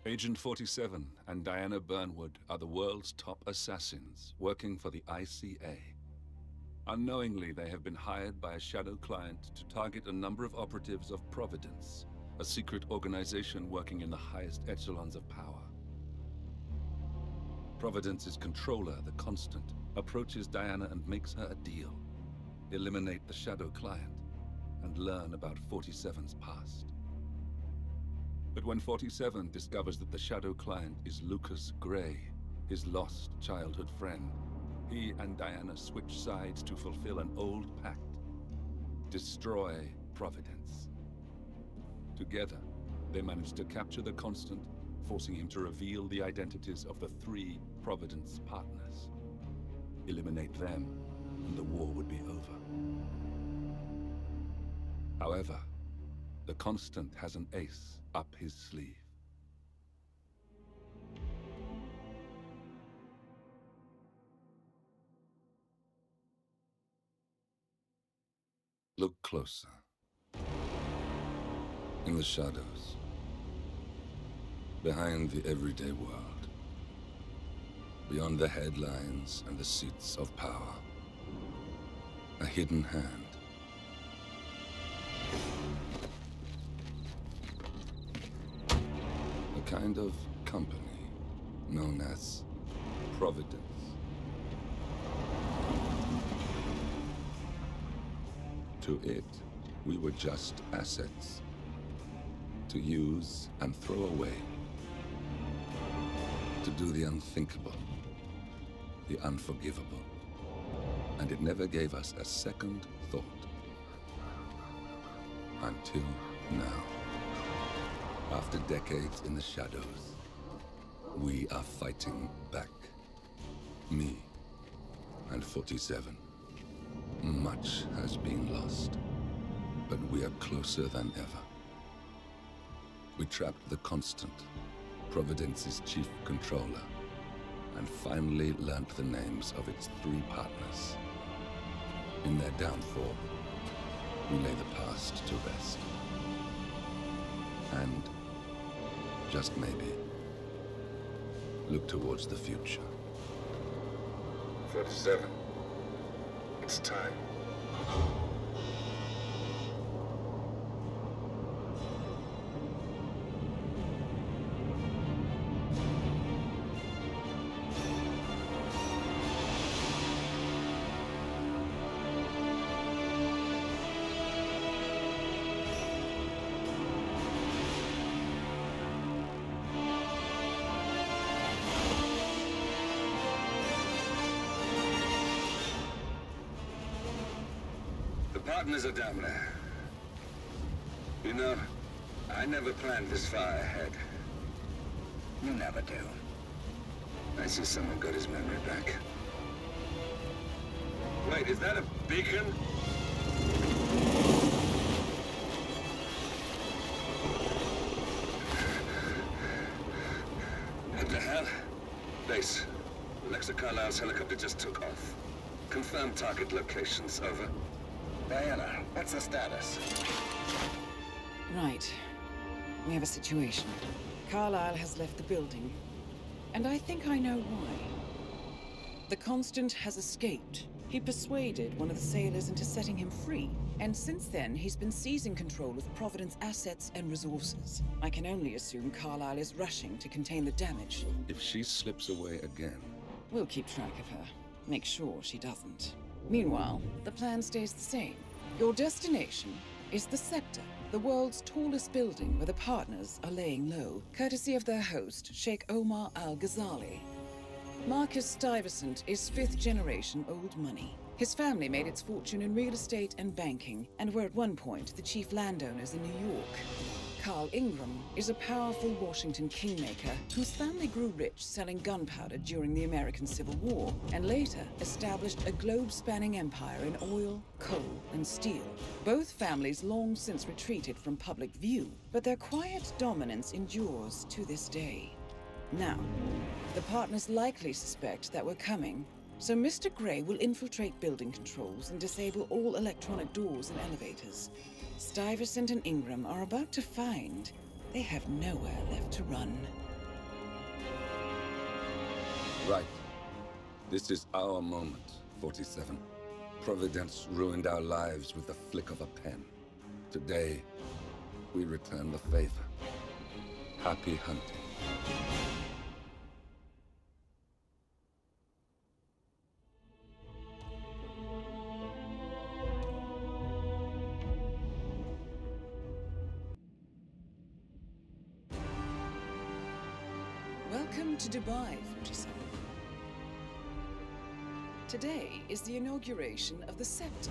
Agent 47 and Diana Burnwood are the world's top assassins, working for the ICA. Unknowingly, they have been hired by a shadow client to target a number of operatives of Providence, a secret organization working in the highest echelons of power. Providence's controller, the Constant, approaches Diana and makes her a deal. Eliminate the shadow client and learn about 47's past. But when 47 discovers that the shadow client is Lucas Gray, his lost childhood friend, he and Diana switch sides to fulfill an old pact. Destroy Providence. Together, they manage to capture the Constant, forcing him to reveal the identities of the 3 Providence partners. Eliminate them, and the war would be over. However, the Constant has an ace up his sleeve. Look closer. In the shadows. Behind the everyday world. Beyond the headlines and the seats of power. A hidden hand. A kind of company known as Providence. To it, we were just assets. To use and throw away. To do the unthinkable. The unforgivable. And it never gave us a second thought. Until now. After decades in the shadows, we are fighting back. Me and 47. Much has been lost, but we are closer than ever. We trapped the Constant, Providence's chief controller, and finally learnt the names of its 3 partners. In their downfall, we lay the past to rest. And, just maybe, look towards the future. 47. It's time. Partners are down there. You know, I never planned this far ahead. You never do. I see someone got his memory back. Wait, is that a beacon? What the hell? Base. Alexa Carlisle's helicopter just took off. Confirm target locations, over. Diana, what's the status? Right. We have a situation. Carlisle has left the building. And I think I know why. The Constant has escaped. He persuaded one of the sailors into setting him free. And since then, he's been seizing control of Providence assets and resources. I can only assume Carlisle is rushing to contain the damage. If she slips away again... We'll keep track of her. Make sure she doesn't. Meanwhile, the plan stays the same. Your destination is the Scepter, the world's tallest building where the partners are laying low, courtesy of their host, Sheikh Omar Al-Ghazali. Marcus Stuyvesant is 5th-generation old money. His family made its fortune in real estate and banking, and were at one point the chief landowners in New York. Carl Ingram is a powerful Washington kingmaker whose family grew rich selling gunpowder during the American Civil War, and later established a globe-spanning empire in oil, coal, and steel. Both families long since retreated from public view, but their quiet dominance endures to this day. Now, the partners likely suspect that we're coming, so Mr. Gray will infiltrate building controls and disable all electronic doors and elevators. Stuyvesant and Ingram are about to find they have nowhere left to run. Right. This is our moment, 47. Providence ruined our lives with the flick of a pen. Today, we return the favor. Happy hunting. Welcome to Dubai, 47. Today is the inauguration of the scepter,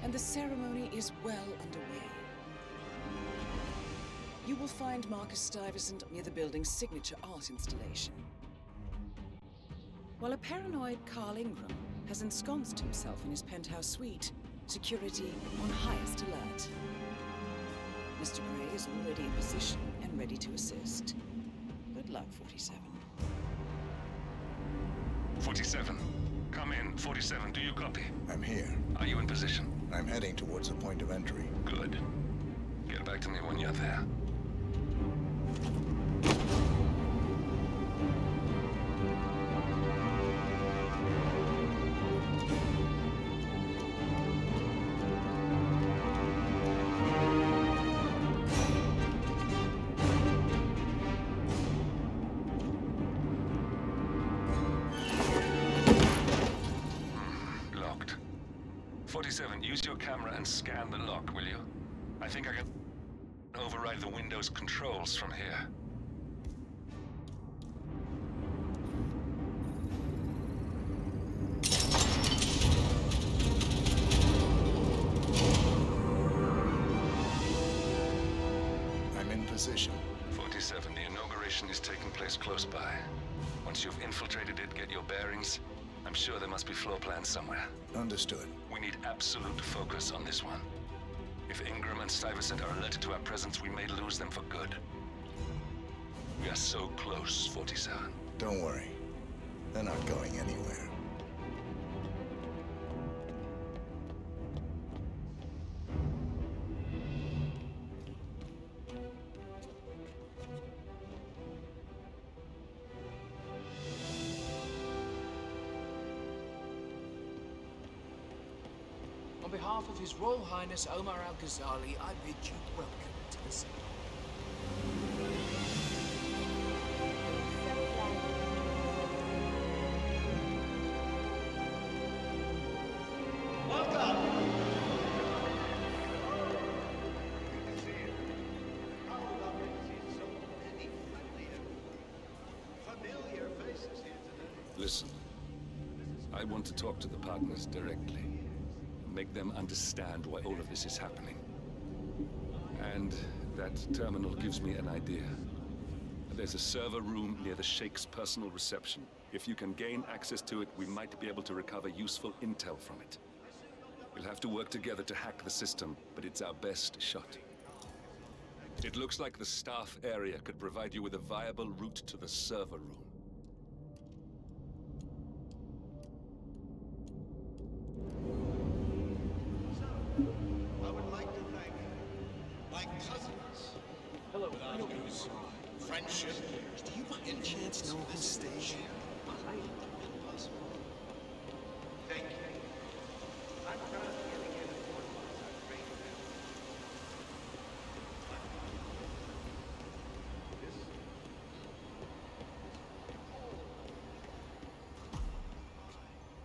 and the ceremony is well underway. You will find Marcus Stuyvesant near the building's signature art installation. While a paranoid Carl Ingram has ensconced himself in his penthouse suite, security on highest alert. Mr. Gray is already in position and ready to assist. Good luck, 47. 47. Come in. 47, do you copy? I'm here. Are you in position? I'm heading towards the point of entry. Good. Get back to me when you're there. Locked. 47, use your camera and scan the lock, will you? I think I can override the Windows controls from here. I'm in position. 47, the inauguration is taking place close by. Once you've infiltrated it, get your bearings. I'm sure there must be floor plans somewhere. Understood. We need absolute focus on this one. If Ingram and Stuyvesant are alerted to our presence, we may lose them for good. We are so close, 47. Don't worry. They're not going anywhere. On behalf of His Royal Highness Omar Al-Ghazali, I bid you welcome to the city. Listen, I want to talk to the partners directly. Make them understand why all of this is happening. And that terminal gives me an idea. There's a server room near the Sheikh's personal reception. If you can gain access to it, we might be able to recover useful intel from it. We'll have to work together to hack the system, but it's our best shot. It looks like the staff area could provide you with a viable route to the server room. I would like to thank my cousins. Hello, Friendship. Do you by any chance know this station? Thank you. I'm proud of getting in at Fort Lauderdale. I've trained them.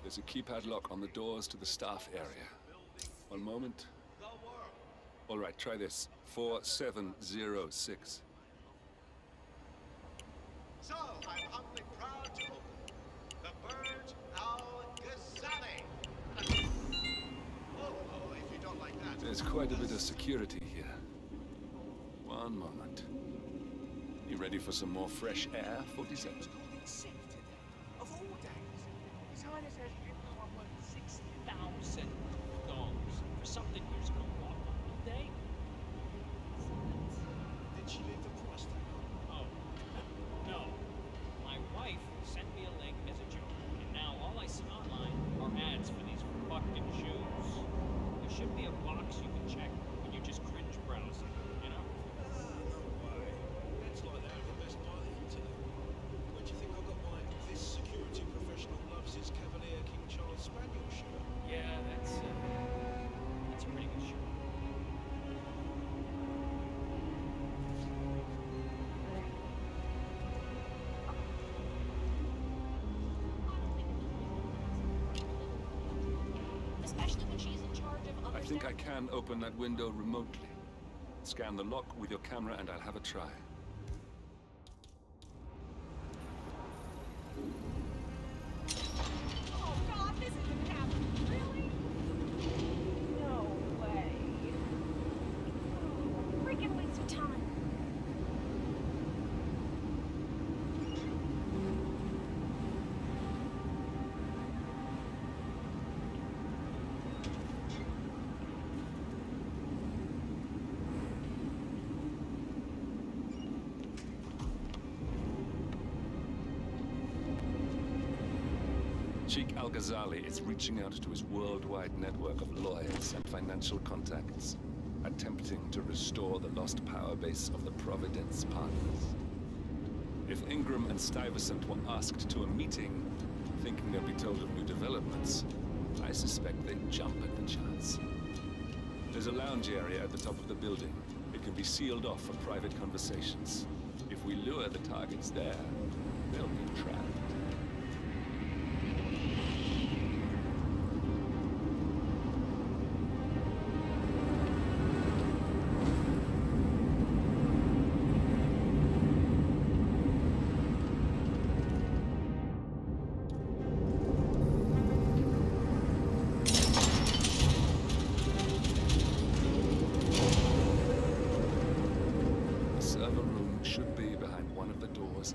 There's a keypad lock on the doors to the staff area. One moment. All right, try this. 4706. So, I'm humbly proud to open the World of Assassination. Oh, if you don't like that. There's quite a bit of security here. One moment. You ready for some more fresh air, 47? Sick today. Of all days. His Highness has given $60,000 for something who's gonna walk all day. Did she leave the prostitute? Oh, no. My wife sent me a link as a joke, and now all I see online are ads for these fucking shoes. There should be a box you can check when you just cringe browsing, you know? No way. That's like that the best buy on the internet. Where do you think I got my this security think I can open that window remotely. Scan the lock with your camera and I'll have a try. Oh God, this isn't happening. Really? No way. Freaking waste of time. Sheikh Al-Ghazali is reaching out to his worldwide network of lawyers and financial contacts, attempting to restore the lost power base of the Providence partners. If Ingram and Stuyvesant were asked to a meeting, thinking they'd be told of new developments, I suspect they'd jump at the chance. There's a lounge area at the top of the building. It can be sealed off for private conversations. If we lure the targets there, they'll be trapped.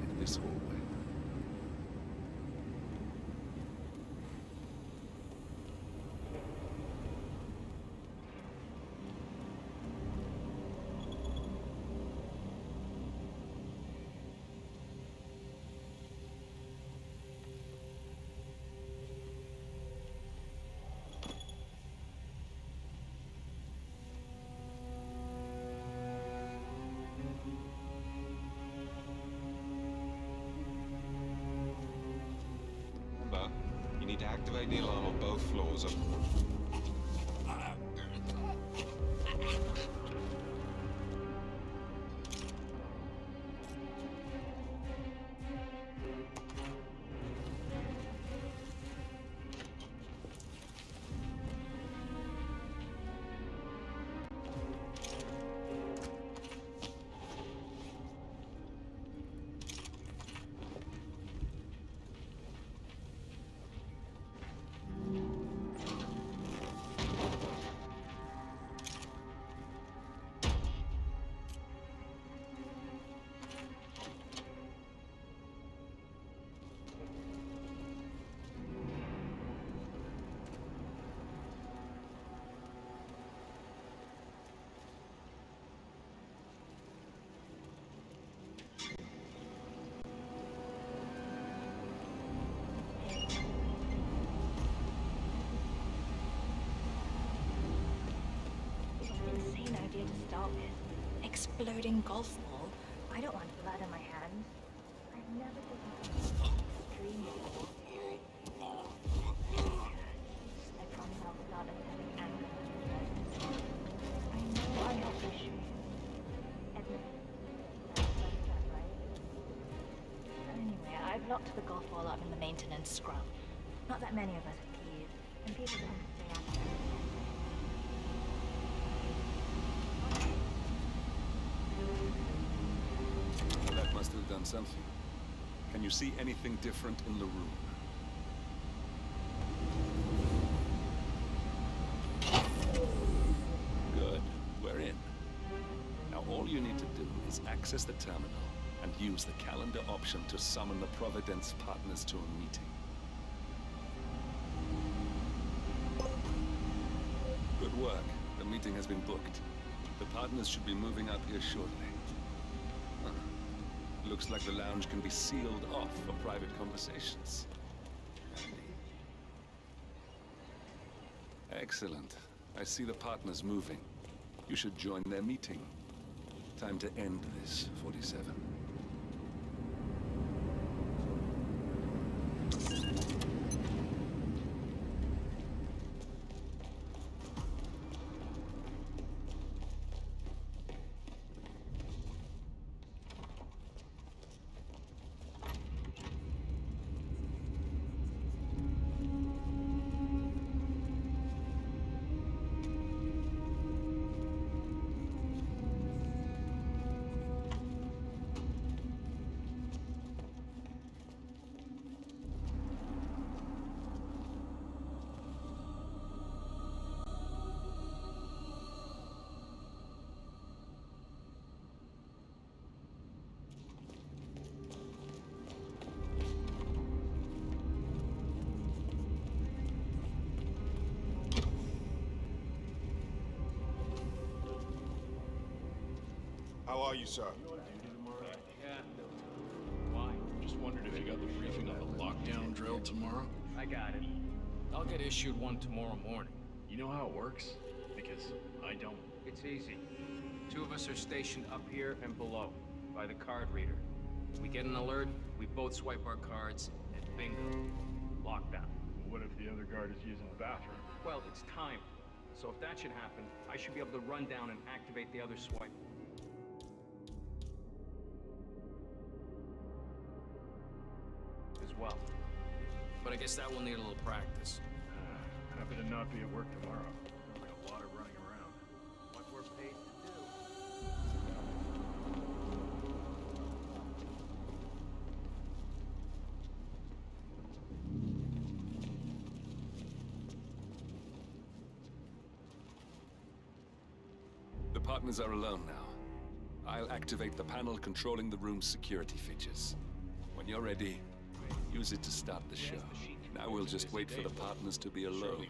In this hallway. You need to activate the alarm on both floors. Idea to start with. Exploding golf ball. I don't want blood on my hands. I've never dreamed before. I promise I'll start attending anger. I know I have issues. Admit that, right? Anyway, I've locked the golf ball up in the maintenance scrub. Not that many of us have keys, and people tend to stay active. That must have done something. Can you see anything different in the room? Good. We're in. Now all you need to do is access the terminal and use the calendar option to summon the Providence partners to a meeting. Good work. The meeting has been booked. The partners should be moving up here shortly. Looks like the lounge can be sealed off for private conversations. Excellent. I see the partners moving. You should join their meeting. Time to end this, 47. call you, sir. Yeah. Why? Just wondered if you got the briefing on the lockdown drill tomorrow? I got it. I'll get issued one tomorrow morning. You know how it works? Because I don't. It's easy. 2 of us are stationed up here and below, by the card reader. We get an alert, we both swipe our cards, and bingo. Lockdown. What if the other guard is using the bathroom? Well, it's time. So if that should happen, I should be able to run down and activate the other swipe. As well. But I guess that will need a little practice. Happy to not be at work tomorrow. Got a lot of running around. What we're paid to do. The partners are alone now. I'll activate the panel controlling the room's security features. When you're ready, use it to start the show. Now we'll just wait for the partners to be alone.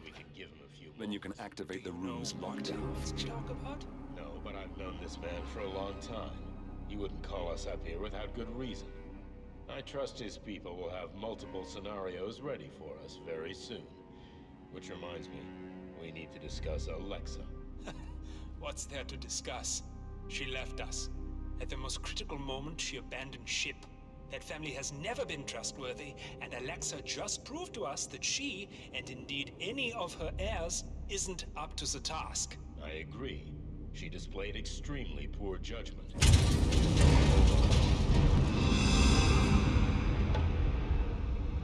Then you can activate the room's lockdown feature. No, but I've known this man for a long time. He wouldn't call us up here without good reason. I trust his people will have multiple scenarios ready for us very soon. Which reminds me, we need to discuss Alexa. What's there to discuss? She left us. At the most critical moment, she abandoned ship. That family has never been trustworthy, and Alexa just proved to us that she, and indeed any of her heirs, isn't up to the task. I agree. She displayed extremely poor judgment.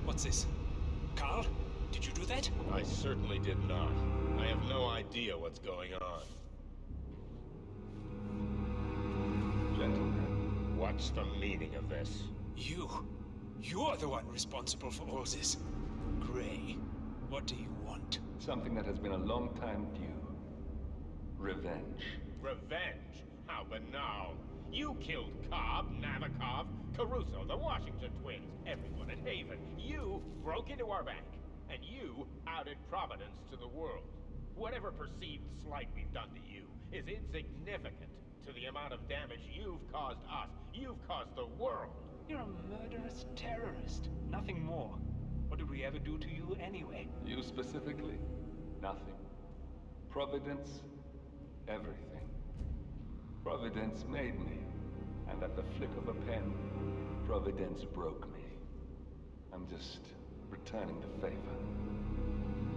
What's this? Carl? Did you do that? I certainly did not. I have no idea what's going on. Gentlemen, what's the meaning of this? You're the one responsible for all this. Gray, what do you want? Something that has been a long time due. Revenge. Revenge? How banal. You killed Cobb, Navikov, Caruso, the Washington twins, everyone in Haven. You broke into our bank, and you outed Providence to the world. Whatever perceived slight we've done to you is insignificant to the amount of damage you've caused us. You've caused the world. You're a murderous terrorist. Nothing more. What did we ever do to you anyway? You specifically? Nothing. Providence? Everything. Providence made me. And at the flick of a pen, Providence broke me. I'm just returning the favor.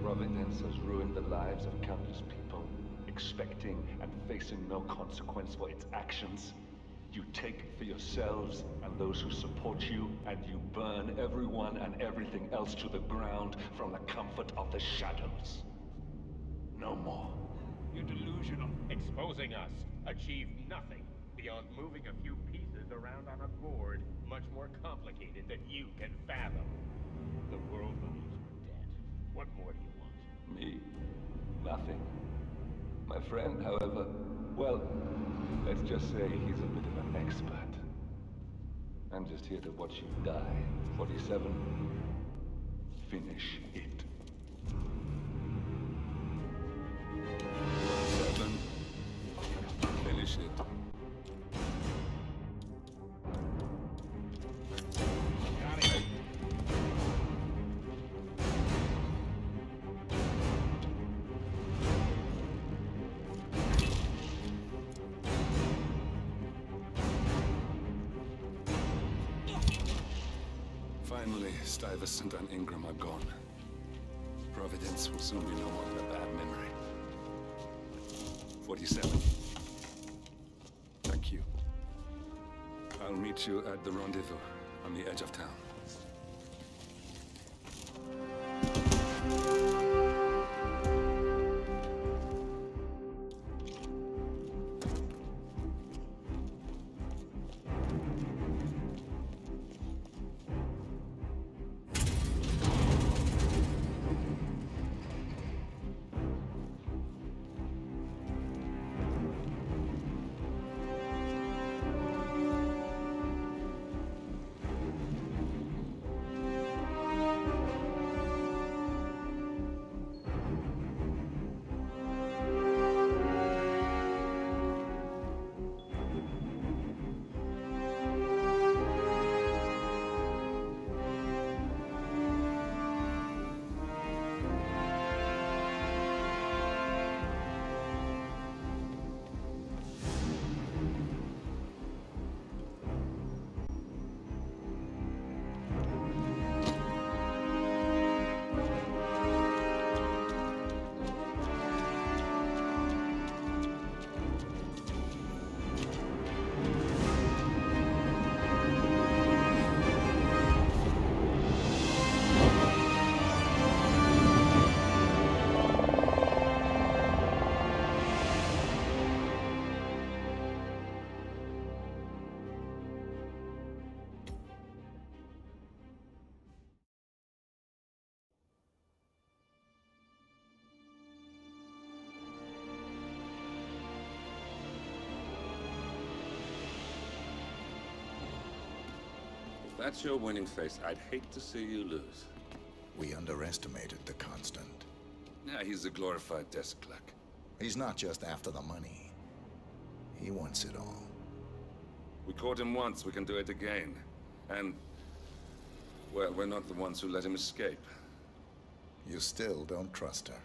Providence has ruined the lives of countless people, expecting and facing no consequence for its actions. You take it for yourselves and those who support you, and you burn everyone and everything else to the ground from the comfort of the shadows. No more. You're delusional. Exposing us achieved nothing beyond moving a few pieces around on a board much more complicated than you can fathom. The world believes we're dead. What more do you want? Me? Nothing. My friend, however, well, let's just say he's a bit of an expert. I'm just here to watch you die. 47. Finish it. 47. Finish it. Finally, Stuyvesant and Ingram are gone. Providence will soon be no more than a bad memory. 47. Thank you. I'll meet you at the rendezvous on the edge of town. that's your winning face, I'd hate to see you lose. We underestimated the Constant. Yeah, he's a glorified desk clerk. He's not just after the money. He wants it all. We caught him once, we can do it again. And, well, we're not the ones who let him escape. You still don't trust her.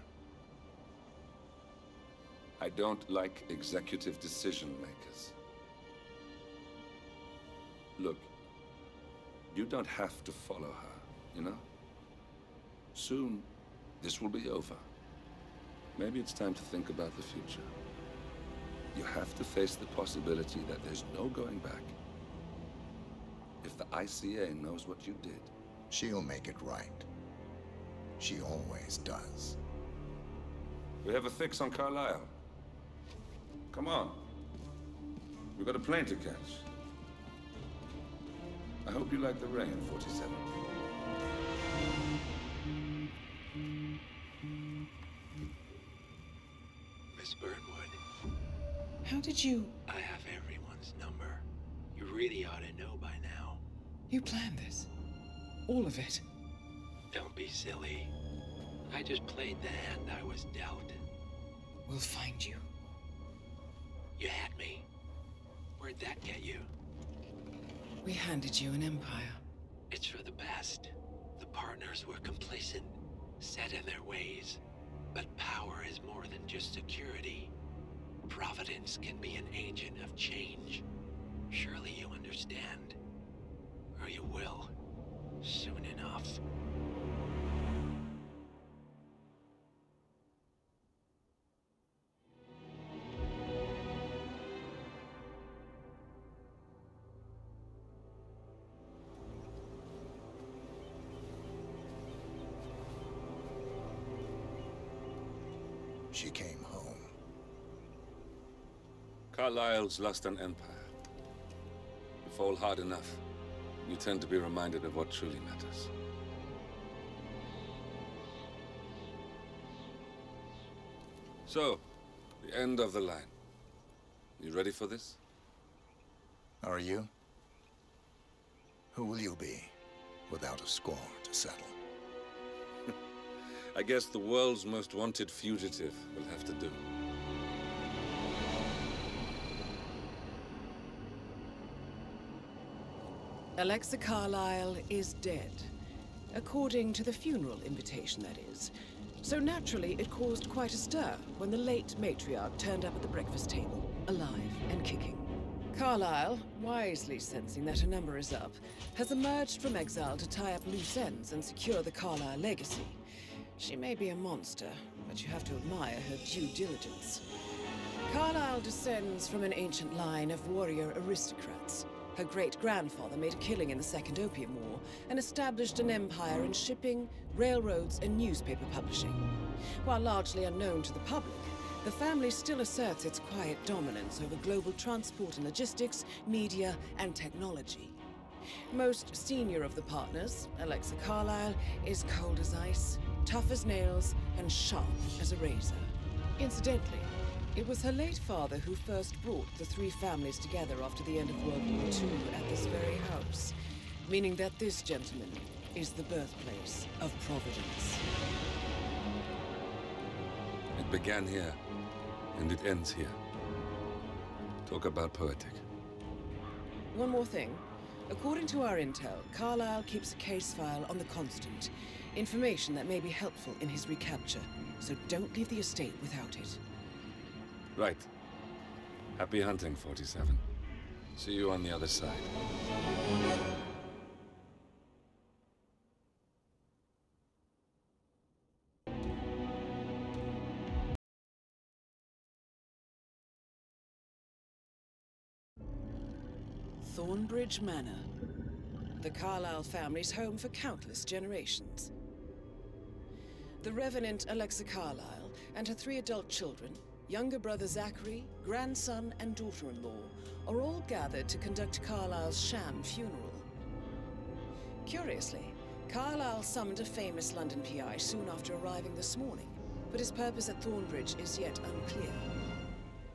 I don't like executive decision makers. Look, you don't have to follow her, you know? Soon, this will be over. Maybe it's time to think about the future. You have to face the possibility that there's no going back. If the ICA knows what you did... She'll make it right. She always does. We have a fix on Carlisle. Come on. We've got a plane to catch. I hope you like the rain, 47. Miss Burnwood. How did you... I have everyone's number. You really ought to know by now. You planned this? All of it? Don't be silly. I just played the hand I was dealt. We'll find you. You had me. Where'd that get you? We handed you an empire. It's for the best. The partners were complacent, set in their ways. But power is more than just security. Providence can be an agent of change. Surely you understand. Or you will. Soon enough. She came home. Carlisle's lost an empire. You fall hard enough, you tend to be reminded of what truly matters. So, the end of the line. You ready for this? Are you? Who will you be, without a score to settle? I guess the world's most wanted fugitive will have to do. Alexa Carlisle is dead. According to the funeral invitation, that is. So naturally, it caused quite a stir when the late matriarch turned up at the breakfast table, alive and kicking. Carlisle, wisely sensing that her number is up, has emerged from exile to tie up loose ends and secure the Carlisle legacy. She may be a monster, but you have to admire her due diligence. Carlisle descends from an ancient line of warrior aristocrats. Her great-grandfather made a killing in the Second Opium War and established an empire in shipping, railroads, and newspaper publishing. While largely unknown to the public, the family still asserts its quiet dominance over global transport and logistics, media, and technology. Most senior of the partners, Alexa Carlisle, is cold as ice, tough as nails, and sharp as a razor. Incidentally, it was her late father who first brought the three families together after the end of World War II at this very house, meaning that this gentleman is the birthplace of Providence. It began here, and it ends here. Talk about poetic. One more thing. According to our intel, Carlisle keeps a case file on the Constant. Information that may be helpful in his recapture, so don't leave the estate without it. Right. Happy hunting, 47. See you on the other side. Thornbridge Manor. The Carlisle family's home for countless generations. The Revenant Alexa Carlisle and her 3 adult children, younger brother Zachary, grandson, and daughter-in-law, are all gathered to conduct Carlisle's sham funeral. Curiously, Carlisle summoned a famous London PI soon after arriving this morning, but his purpose at Thornbridge is yet unclear.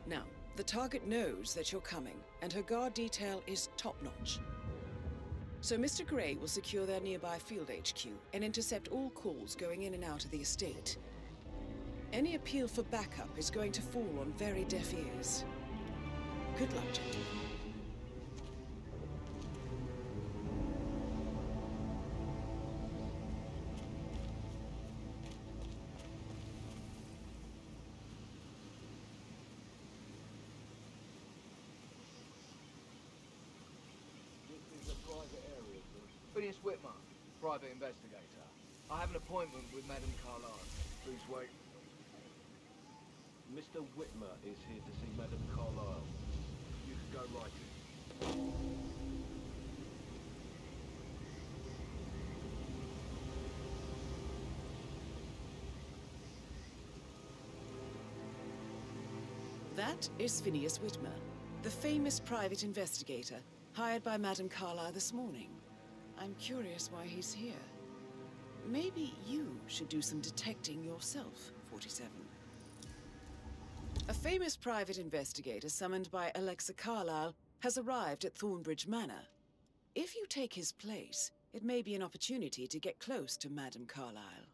Now, the target knows that you're coming, and her guard detail is top-notch. So Mr. Gray will secure their nearby field HQ and intercept all calls going in and out of the estate. Any appeal for backup is going to fall on very deaf ears. Good luck, gentlemen. Phineas Whitmer, private investigator. I have an appointment with Madame Carlyle. Please wait. Mr. Whitmer is here to see Madame Carlyle. You can go right in. That is Phineas Whitmer, the famous private investigator hired by Madame Carlyle this morning. I'm curious why he's here. Maybe you should do some detecting yourself, 47. A famous private investigator summoned by Alexa Carlyle has arrived at Thornbridge Manor. If you take his place, it may be an opportunity to get close to Madame Carlyle.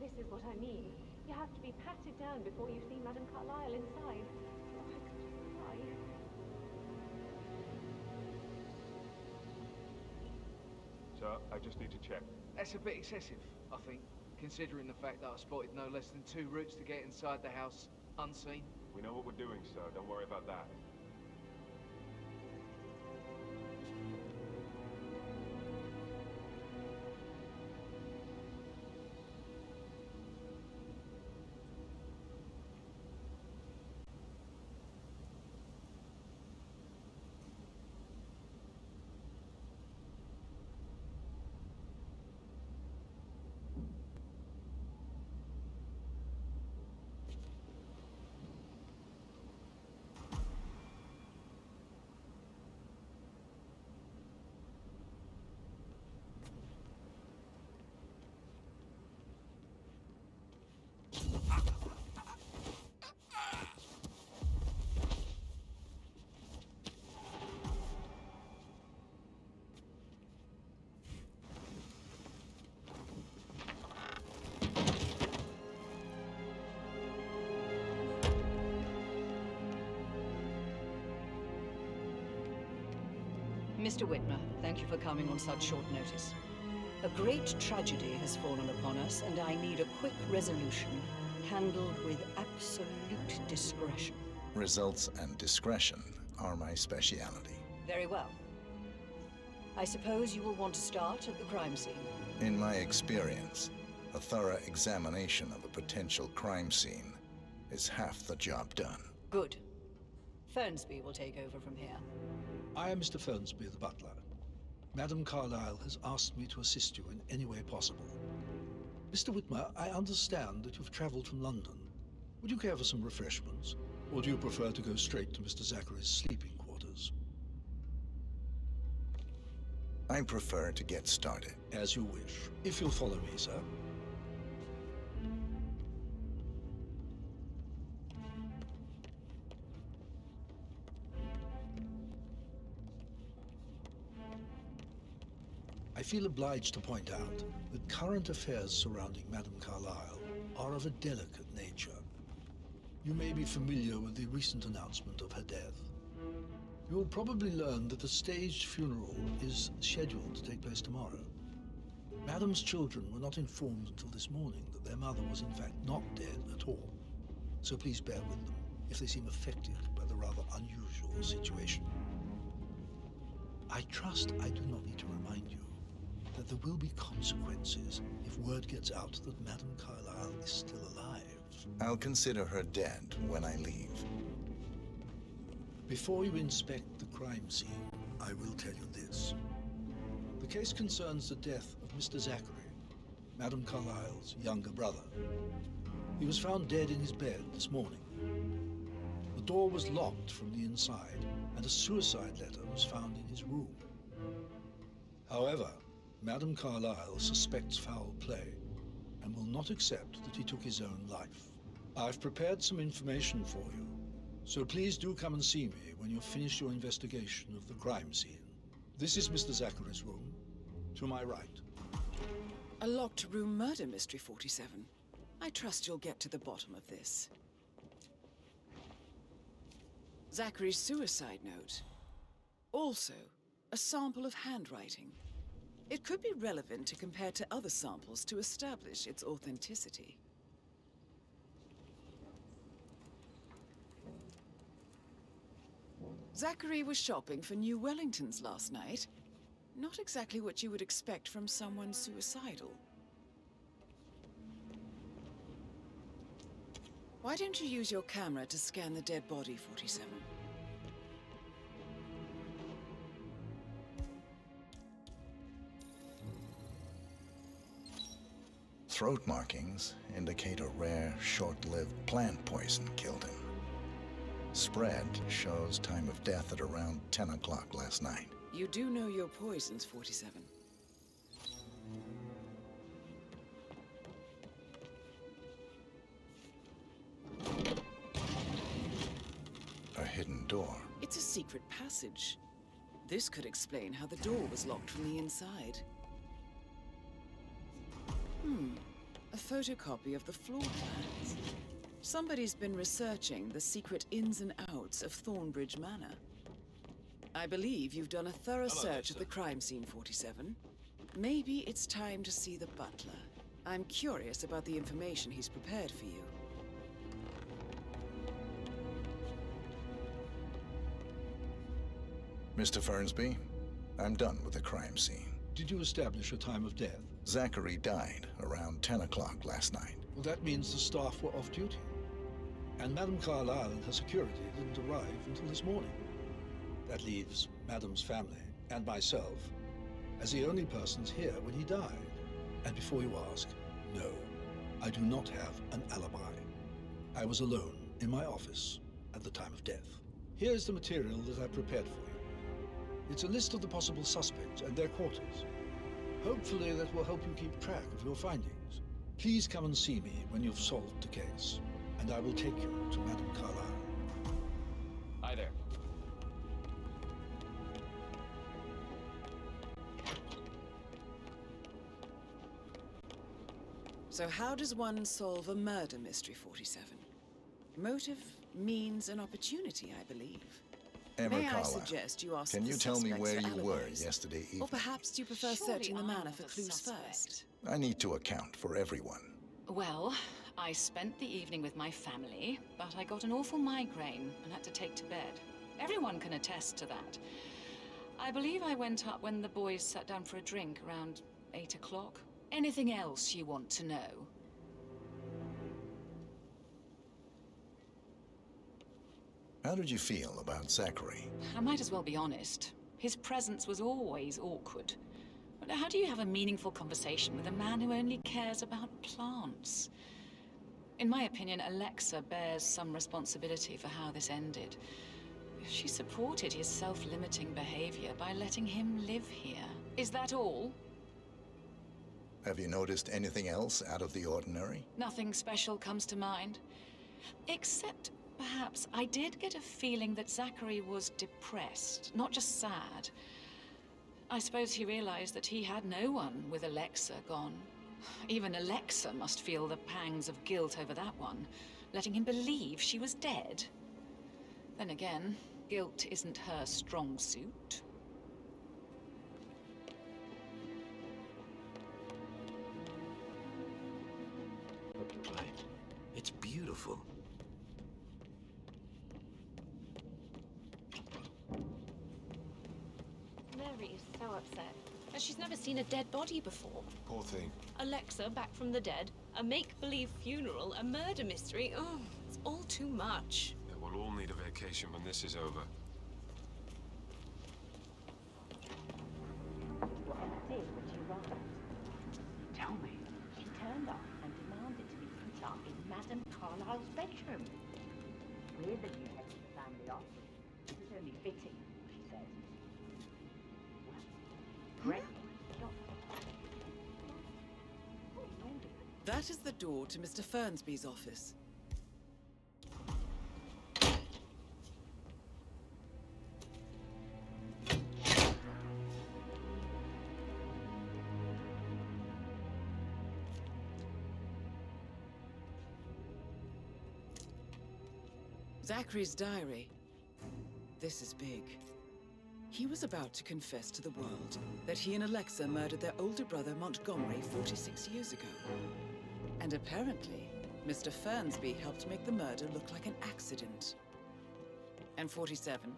This is what I mean. You have to be patted down before you see Madame Carlyle inside. Oh, I could just cry. Sir, I just need to check. That's a bit excessive, I think, considering the fact that I spotted no less than 2 routes to get inside the house unseen. We know what we're doing, sir. Don't worry about that. Mr. Whitmer, thank you for coming on such short notice. A great tragedy has fallen upon us, and I need a quick resolution, handled with absolute discretion. Results and discretion are my speciality. Very well. I suppose you will want to start at the crime scene. In my experience, a thorough examination of a potential crime scene is half the job done. Good. Fernsby will take over from here. I am Mr. Fernsby, the butler. Madame Carlyle has asked me to assist you in any way possible. Mr. Whitmer, I understand that you've traveled from London. Would you care for some refreshments? Or do you prefer to go straight to Mr. Zachary's sleeping quarters? I prefer to get started. As you wish. If you'll follow me, sir. I feel obliged to point out that current affairs surrounding Madame Carlyle are of a delicate nature. You may be familiar with the recent announcement of her death. You will probably learn that the staged funeral is scheduled to take place tomorrow. Madame's children were not informed until this morning that their mother was in fact not dead at all. So please bear with them if they seem affected by the rather unusual situation. I trust I do not need to remind you that there will be consequences if word gets out that Madame Carlyle is still alive. I'll consider her dead when I leave. Before you inspect the crime scene, I will tell you this. The case concerns the death of Mr. Zachary, Madame Carlyle's younger brother. He was found dead in his bed this morning. The door was locked from the inside, and a suicide letter was found in his room. However, Madame Carlyle suspects foul play and will not accept that he took his own life. I've prepared some information for you, so please do come and see me when you've finished your investigation of the crime scene. This is Mr. Zachary's room, to my right. A locked room murder mystery, 47. I trust you'll get to the bottom of this. Zachary's suicide note. Also, a sample of handwriting. It could be relevant to compare to other samples to establish its authenticity. Zachary was shopping for New Wellingtons last night. Not exactly what you would expect from someone suicidal. Why don't you use your camera to scan the dead body, 47? Throat markings indicate a rare, short-lived plant poison killed him. Spread shows time of death at around 10 o'clock last night. You do know your poisons, 47. A hidden door. It's a secret passage. This could explain how the door was locked from the inside. A photocopy of the floor plans. Somebody's been researching the secret ins and outs of Thornbridge Manor. I believe you've done a thorough search of the crime scene, 47. Maybe it's time to see the butler. I'm curious about the information he's prepared for you. Mr. Fernsby, I'm done with the crime scene. Did you establish a time of death? Zachary died around 10 o'clock last night. Well, that means the staff were off duty. And Madame Carlyle and her security didn't arrive until this morning. That leaves Madame's family and myself as the only persons here when he died. And before you ask, no, I do not have an alibi. I was alone in my office at the time of death. Here's the material that I prepared for you. It's a list of the possible suspects and their quarters. Hopefully that will help you keep track of your findings. Please come and see me when you've solved the case, and I will take you to Madame Carlyle. Hi there. So how does one solve a murder mystery, 47? Motive, means, and opportunity, I believe. Emma May I Carlyle, suggest you ask can the you tell me suspects where for you were alibis? yesterday evening? Or perhaps do you prefer Surely searching the I'm manor not for the clues suspect. first? I need to account for everyone. Well, I spent the evening with my family, but I got an awful migraine and had to take to bed. Everyone can attest to that. I believe I went up when the boys sat down for a drink around 8 o'clock. Anything else you want to know? How did you feel about Zachary? I might as well be honest. His presence was always awkward. But how do you have a meaningful conversation with a man who only cares about plants? In my opinion, Alexa bears some responsibility for how this ended. She supported his self-limiting behavior by letting him live here. Is that all? Have you noticed anything else out of the ordinary? Nothing special comes to mind. Except, perhaps, I did get a feeling that Zachary was depressed, not just sad. I suppose he realized that he had no one with Alexa gone. Even Alexa must feel the pangs of guilt over that one, letting him believe she was dead. Then again, guilt isn't her strong suit. Right. It's beautiful. Mary is so upset. And she's never seen a dead body before. Poor thing. Alexa back from the dead, a make-believe funeral, a murder mystery. Oh, it's all too much. Yeah, we'll all need a vacation when this is over. What Emma did when she arrived. Tell me. She turned up and demanded to be put up in Madame Carlyle's bedroom. We're the new head of the family office. This is only fitting, she said. Well, Gregory shot her. That is the door to Mr. Fernsby's office. Zachary's diary. This is big. He was about to confess to the world that he and Alexa murdered their older brother Montgomery 46 years ago. And apparently, Mr. Fernsby helped make the murder look like an accident. And 47,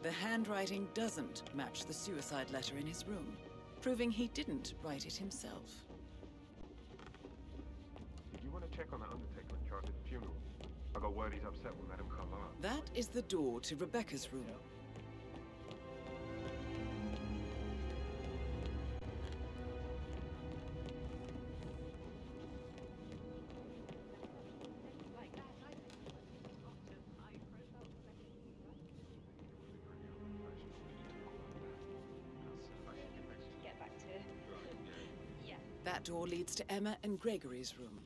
the handwriting doesn't match the suicide letter in his room, proving he didn't write it himself. You want to check on that undertaker in charge of the funeral? I got word he's upset with Madame Carlyle. That is the door to Rebecca's room. Get back to... Yeah. That door leads to Emma and Gregory's room.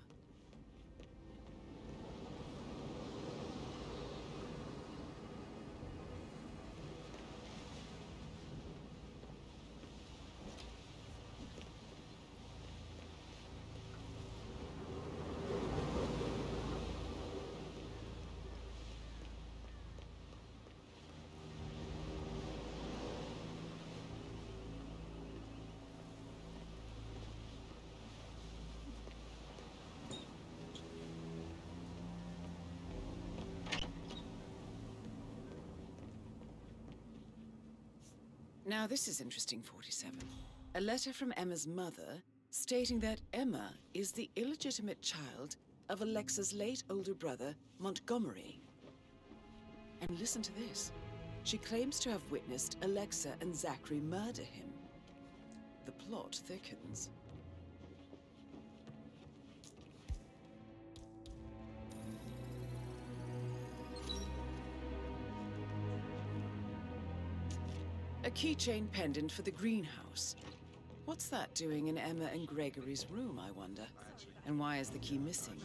Now this is interesting, 47. A letter from Emma's mother stating that Emma is the illegitimate child of Alexa's late older brother, Montgomery. And listen to this. She claims to have witnessed Alexa and Zachary murder him. The plot thickens. A keychain pendant for the greenhouse. What's that doing in Emma and Gregory's room, I wonder? And why is the key missing?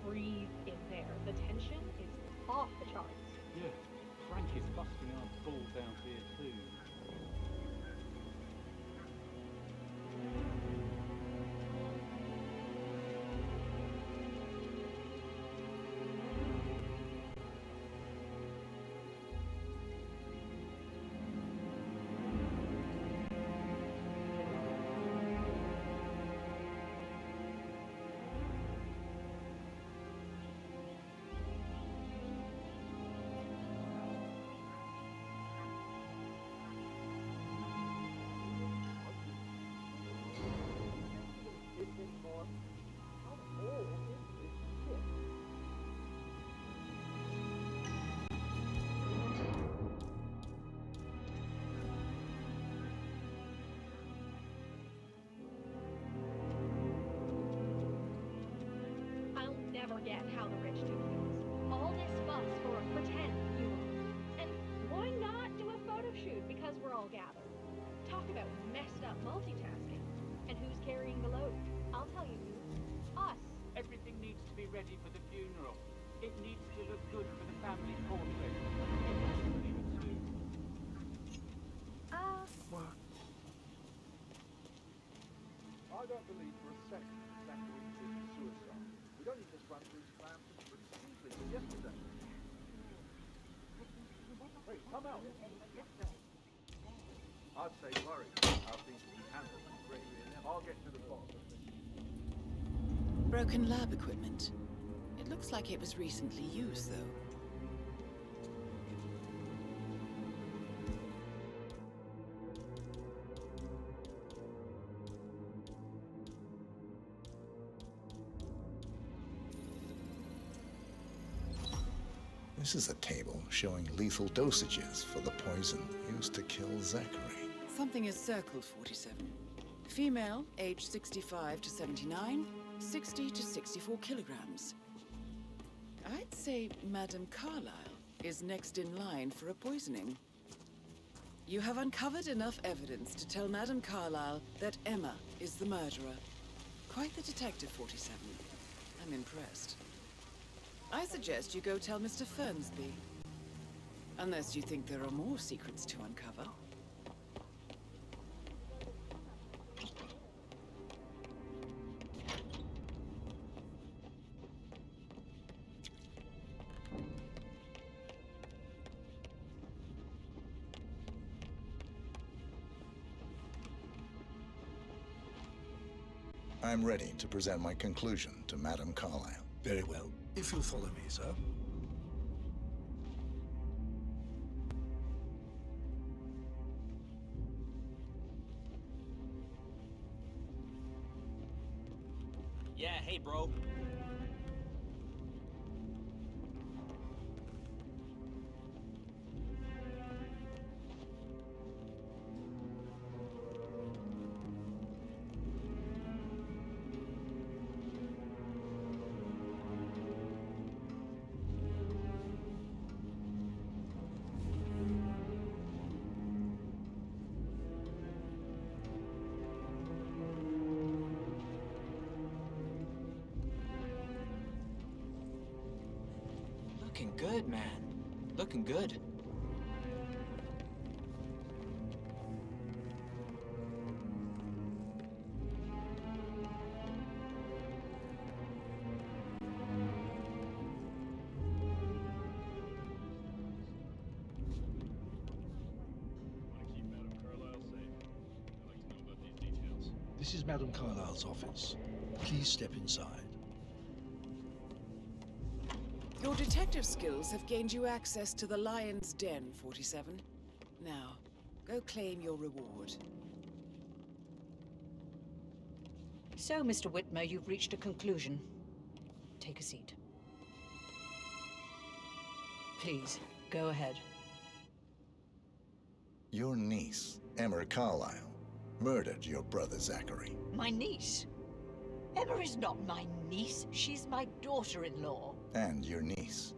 breathe in there. The tension is off the charts. Yeah, Frank is busting our balls out here too. I'll never get how the rich do things. All this fuss for a pretend funeral. And why not do a photo shoot because we're all gathered? Talk about messed up multitasking. And who's carrying the load? I'll tell you who. Us. Everything needs to be ready for the funeral. It needs to look good for the family portrait. What? I don't believe for a second that Zachary is suicide. We'd only just run through his plan pretty smoothly yesterday. Hey, come out! I'd say worried how things will be handled. I'll get to the bottom of this. Broken lab equipment. It looks like it was recently used, though. This is a table showing lethal dosages for the poison used to kill Zachary. Something is circled, 47. Female, age 65 to 79, 60 to 64 kilograms. I'd say Madame Carlyle is next in line for a poisoning. You have uncovered enough evidence to tell Madame Carlyle that Emma is the murderer. Quite the detective, 47. I'm impressed. I suggest you go tell Mr. Fernsby. Unless you think there are more secrets to uncover. I'm ready to present my conclusion to Madame Carlyle. Very well. If you'll follow me, sir. Yeah, hey, bro. Looking good, man. Looking good. This is Madame Carlyle's office. Please step inside. Your detective skills have gained you access to the Lion's Den, 47. Now, go claim your reward. So, Mr. Whitmer, you've reached a conclusion. Take a seat. Please, go ahead. Your niece, Emma Carlyle, murdered your brother Zachary. My niece? Emma is not my niece. She's my daughter-in-law. And your niece.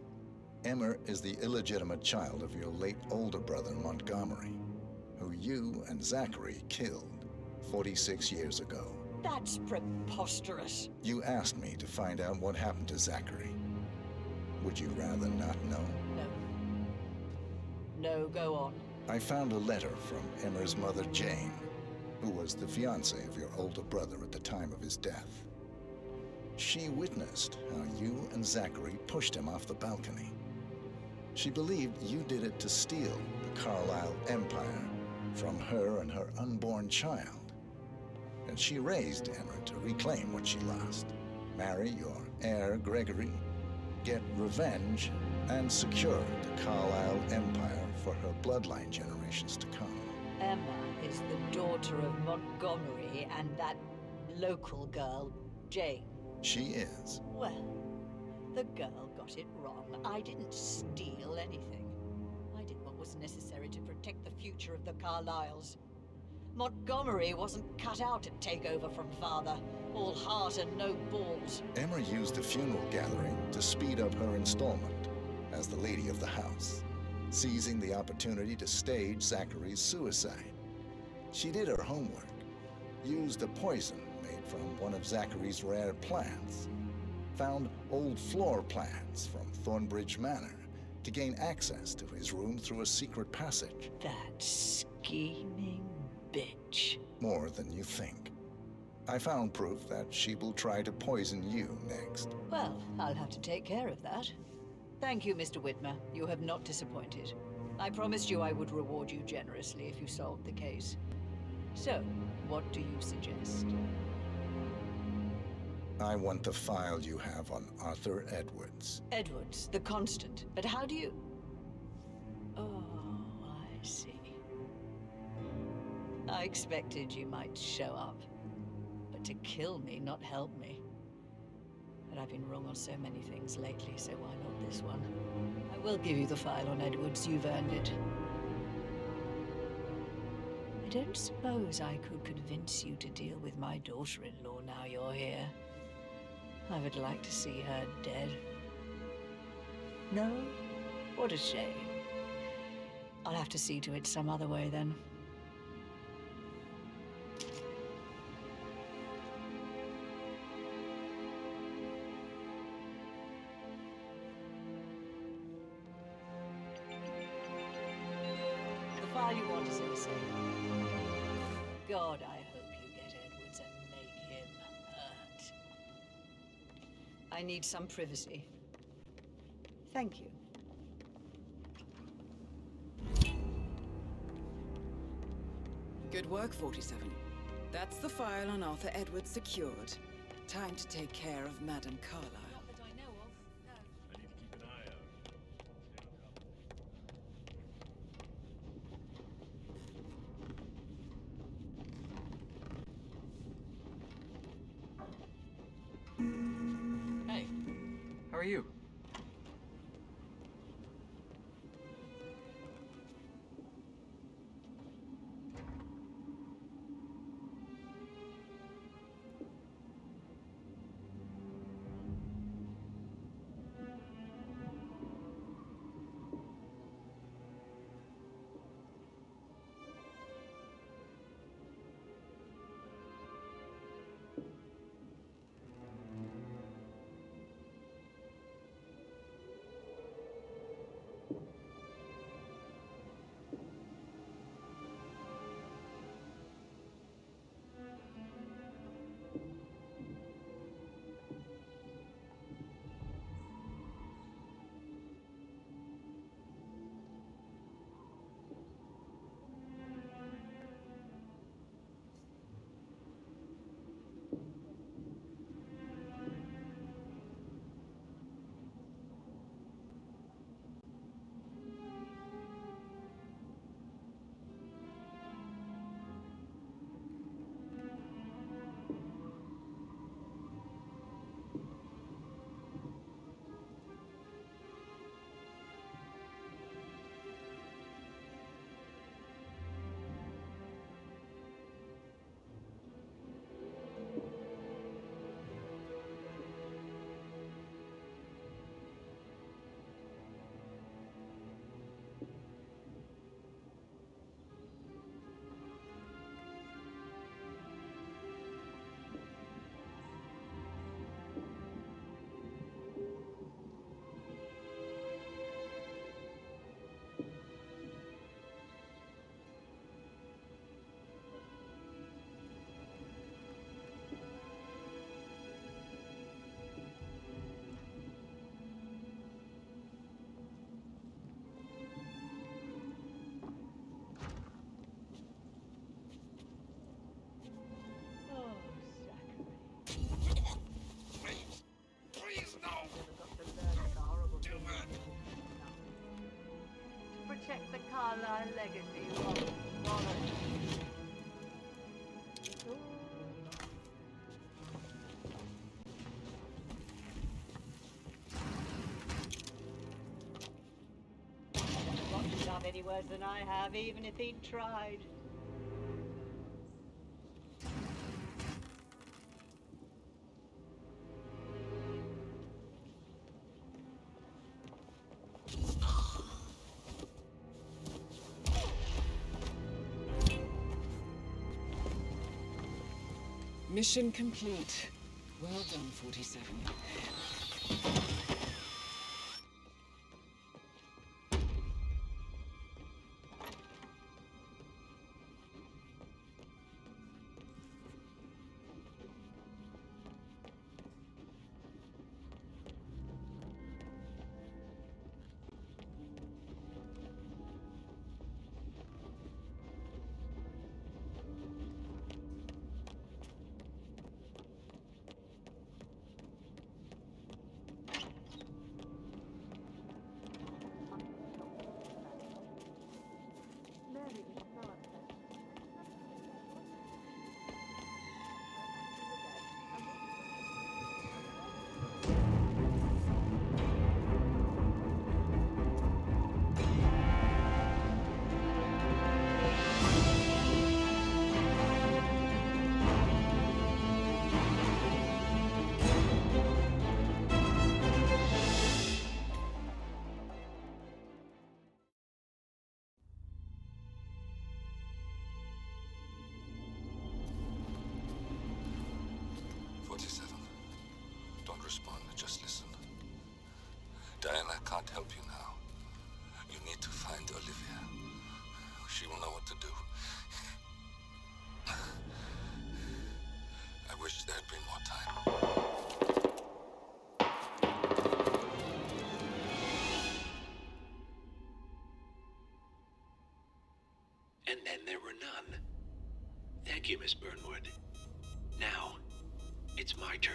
Emma is the illegitimate child of your late older brother Montgomery, who you and Zachary killed 46 years ago. That's preposterous. You asked me to find out what happened to Zachary. Would you rather not know? No. No, go on. I found a letter from Emmer's mother, Jane, who was the fiancée of your older brother at the time of his death. She witnessed how you and Zachary pushed him off the balcony. She believed you did it to steal the Carlisle Empire from her and her unborn child. And she raised Emmer to reclaim what she lost. Marry your heir, Gregory, get revenge, and secure the Carlisle Empire for her bloodline generations to come. Emma is the daughter of Montgomery and that local girl, Jane. She is. Well, the girl got it wrong. I didn't steal anything. I did what was necessary to protect the future of the Carlyles. Montgomery wasn't cut out to take over from father. All heart and no balls. Emma used the funeral gathering to speed up her installment as the lady of the house, seizing the opportunity to stage Zachary's suicide. She did her homework, used a poison made from one of Zachary's rare plants, found old floor plans from Thornbridge Manor to gain access to his room through a secret passage. That scheming bitch. More than you think. I found proof that she will try to poison you next. Well, I'll have to take care of that. Thank you, Mr. Whitmer. You have not disappointed. I promised you I would reward you generously if you solved the case. So, what do you suggest? I want the file you have on Arthur Edwards. Edwards, the Constant. But how do you... Oh, I see. I expected you might show up. But to kill me, not help me. But I've been wrong on so many things lately, so why not this one? I will give you the file on Edwards. You've earned it. I don't suppose I could convince you to deal with my daughter-in-law now you're here. I would like to see her dead. No? What a shame. I'll have to see to it some other way then. The file you want is in the safe. God, I hope you get Edwards and make him hurt. I need some privacy. Thank you. Good work, 47. That's the file on Arthur Edwards secured. Time to take care of Madame Carlisle. Hey, how are you? protect the Carlisle legacy, Wallace. Won't love any worse than I have, even if he'd tried. Mission complete. Well done, 47. Don't respond, just listen. Diana can't help you now. You need to find Olivia. She will know what to do. I wish there had been more time. And then there were none. Thank you, Miss Burnwood. Now, it's my turn.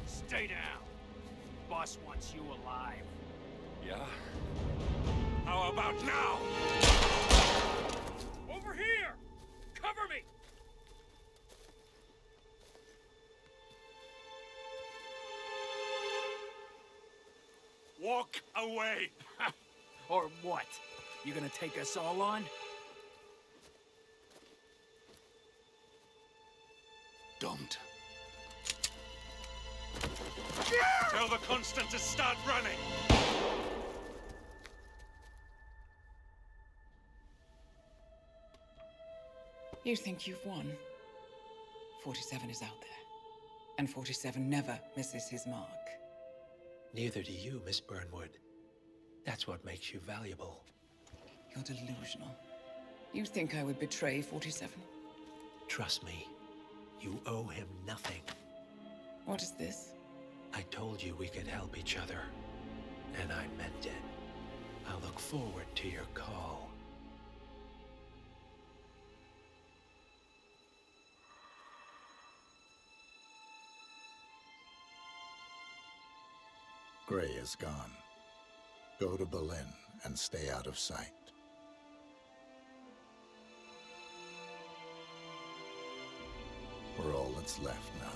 Stay down. Boss wants you alive. Yeah? How about now? Over here! Cover me! Walk away! Or what? You gonna take us all on? Don't. Tell the Constant to start running! You think you've won? 47 is out there. And 47 never misses his mark. Neither do you, Miss Burnwood. That's what makes you valuable. You're delusional. You think I would betray 47? Trust me, you owe him nothing. What is this? I told you we could help each other, and I meant it. I'll look forward to your call. Gray is gone. Go to Berlin and stay out of sight. We're all that's left now.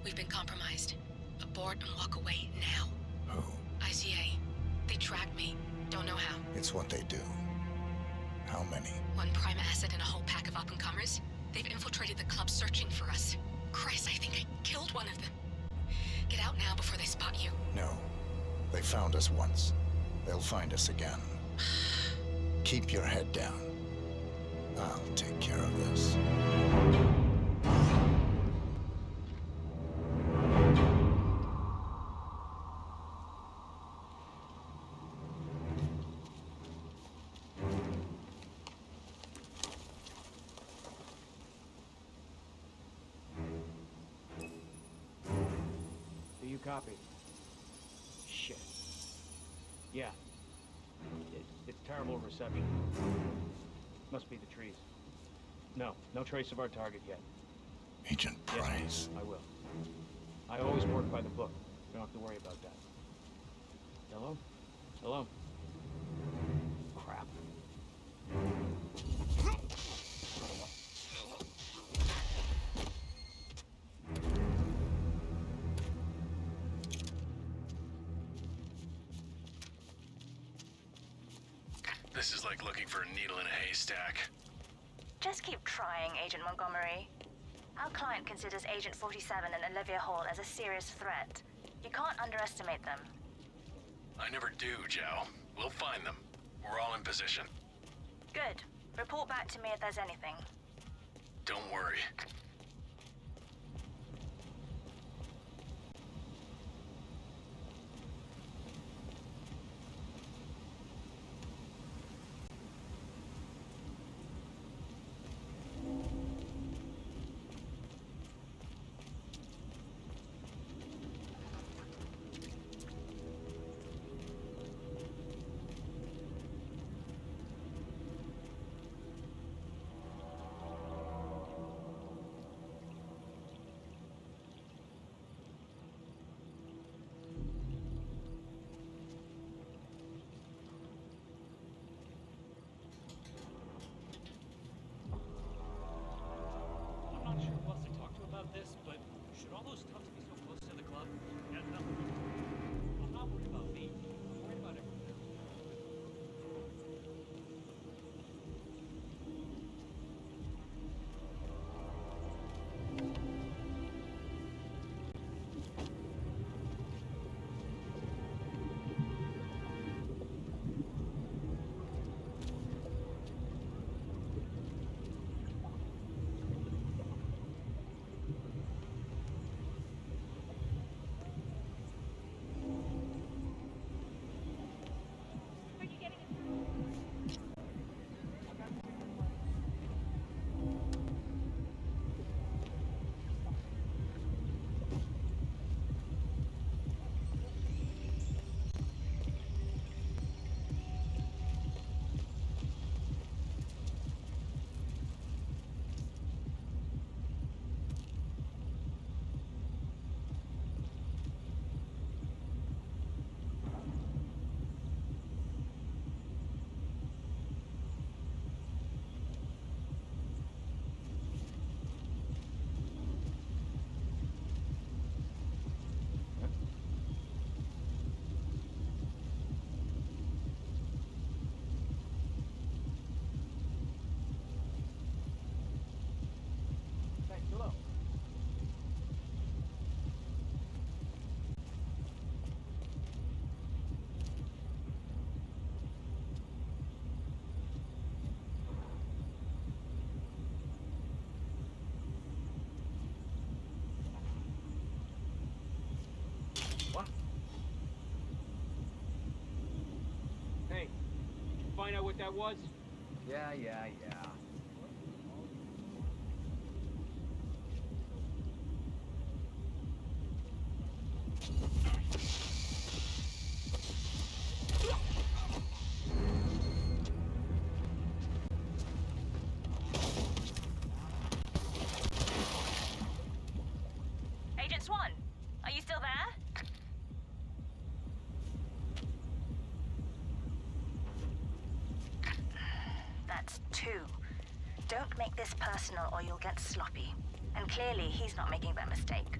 We've been compromised. Abort and walk away now. Who? ICA. They tracked me. Don't know how. It's what they do. How many? One prime asset and a whole pack of up-and-comers. They've infiltrated the club searching for us. Christ, I think I killed one of them. Get out now before they spot you. No. They found us once. They'll find us again. Keep your head down. I'll take care of this. Do you copy? Shit. Yeah. It's terrible reception. Must be the trees. No trace of our target yet. Agent Price. Yes, I will. I always work by the book. You don't have to worry about that. Hello? Hello? Crap. This is like looking for a needle in a haystack. Just keep trying, Agent Montgomery. Our client considers Agent 47 and Olivia Hall as a serious threat. You can't underestimate them. I never do, Joe. We'll find them. We're all in position. Good. Report back to me if there's anything. Don't worry. I'm not sure who else to talk to about this, but should all those toughs be so close to the club? It has nothing to do with me. I'm not worried about me. I'm worried about everyone else. Thanks, hello. What? Hey, did you find out what that was? Yeah. Agent Swan, are you still there? That's two. Don't make this personal or you'll get sloppy. And clearly, he's not making that mistake.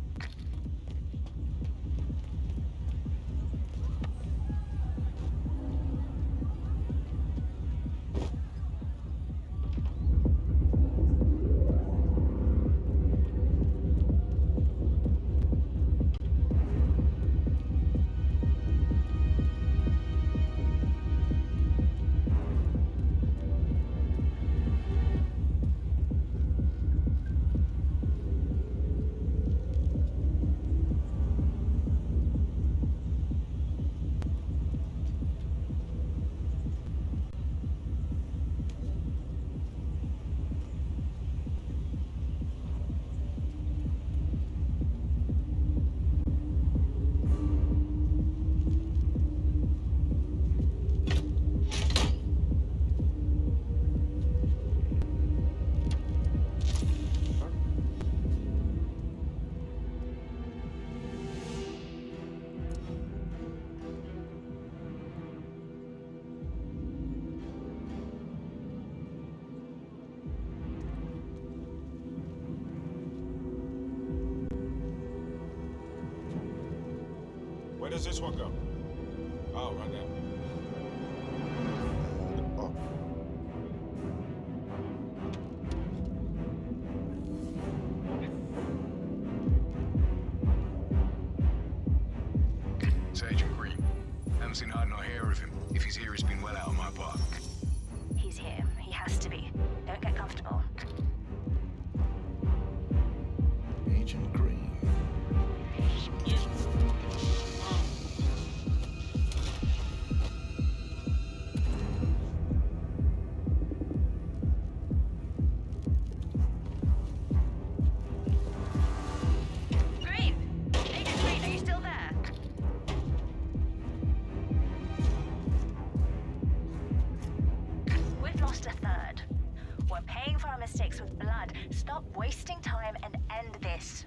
does this one go? Oh, right there. Oh. It's Agent Green. Haven't seen hide nor hair of him. If he's here, he's been well out of my park. He's here. He has to be. Don't get comfortable. Agent Green. Mistakes with blood. Stop wasting time and end this.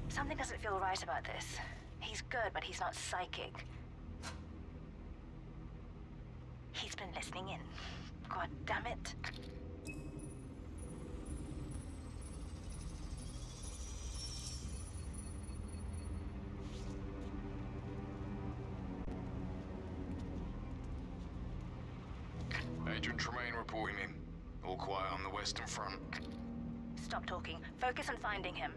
Something doesn't feel right about this. He's good, but he's not psychic. He's been listening in. God damn it. Agent Tremaine reporting in. All quiet on the Western Front. Stop talking. Focus on finding him.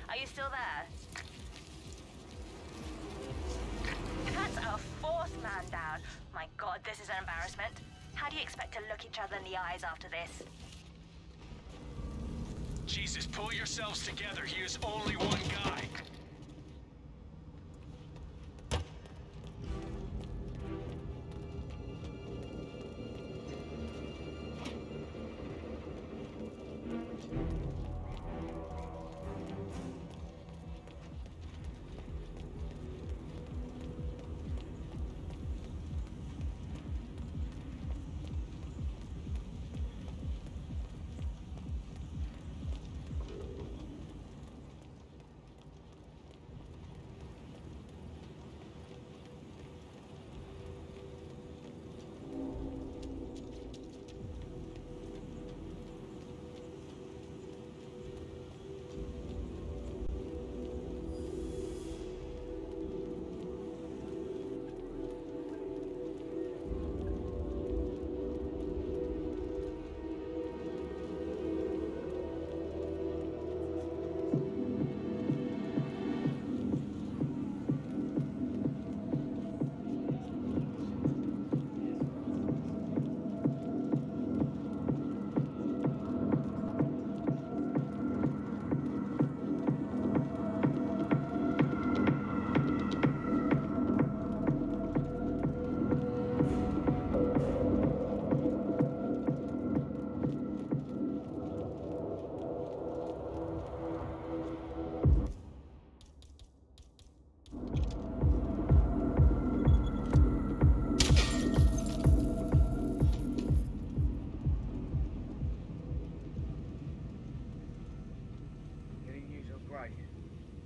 Are you still there? That's our fourth man down. My God, this is an embarrassment. How do you expect to look each other in the eyes after this? Jesus, pull yourselves together. He is only one guy.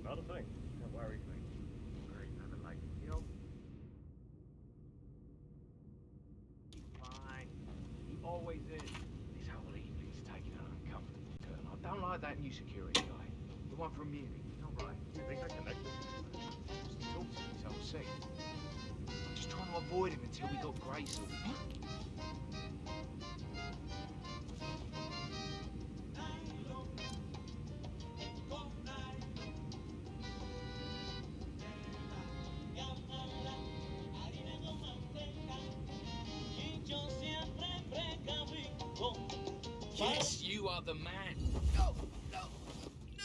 Not a thing. Don't worry, mate. Great, nothing like it. You know, he's fine. He always is. hired that new security guy. The one from Munich. All right. You think they're connected? He talks in his own seat. I'm just trying to avoid him until we got Grace. Yes, you are the man. No, no, no.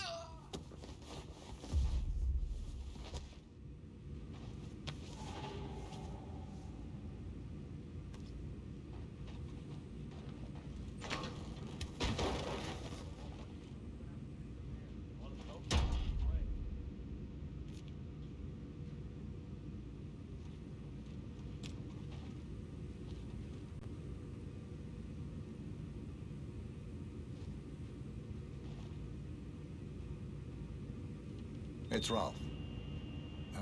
It's Rolf.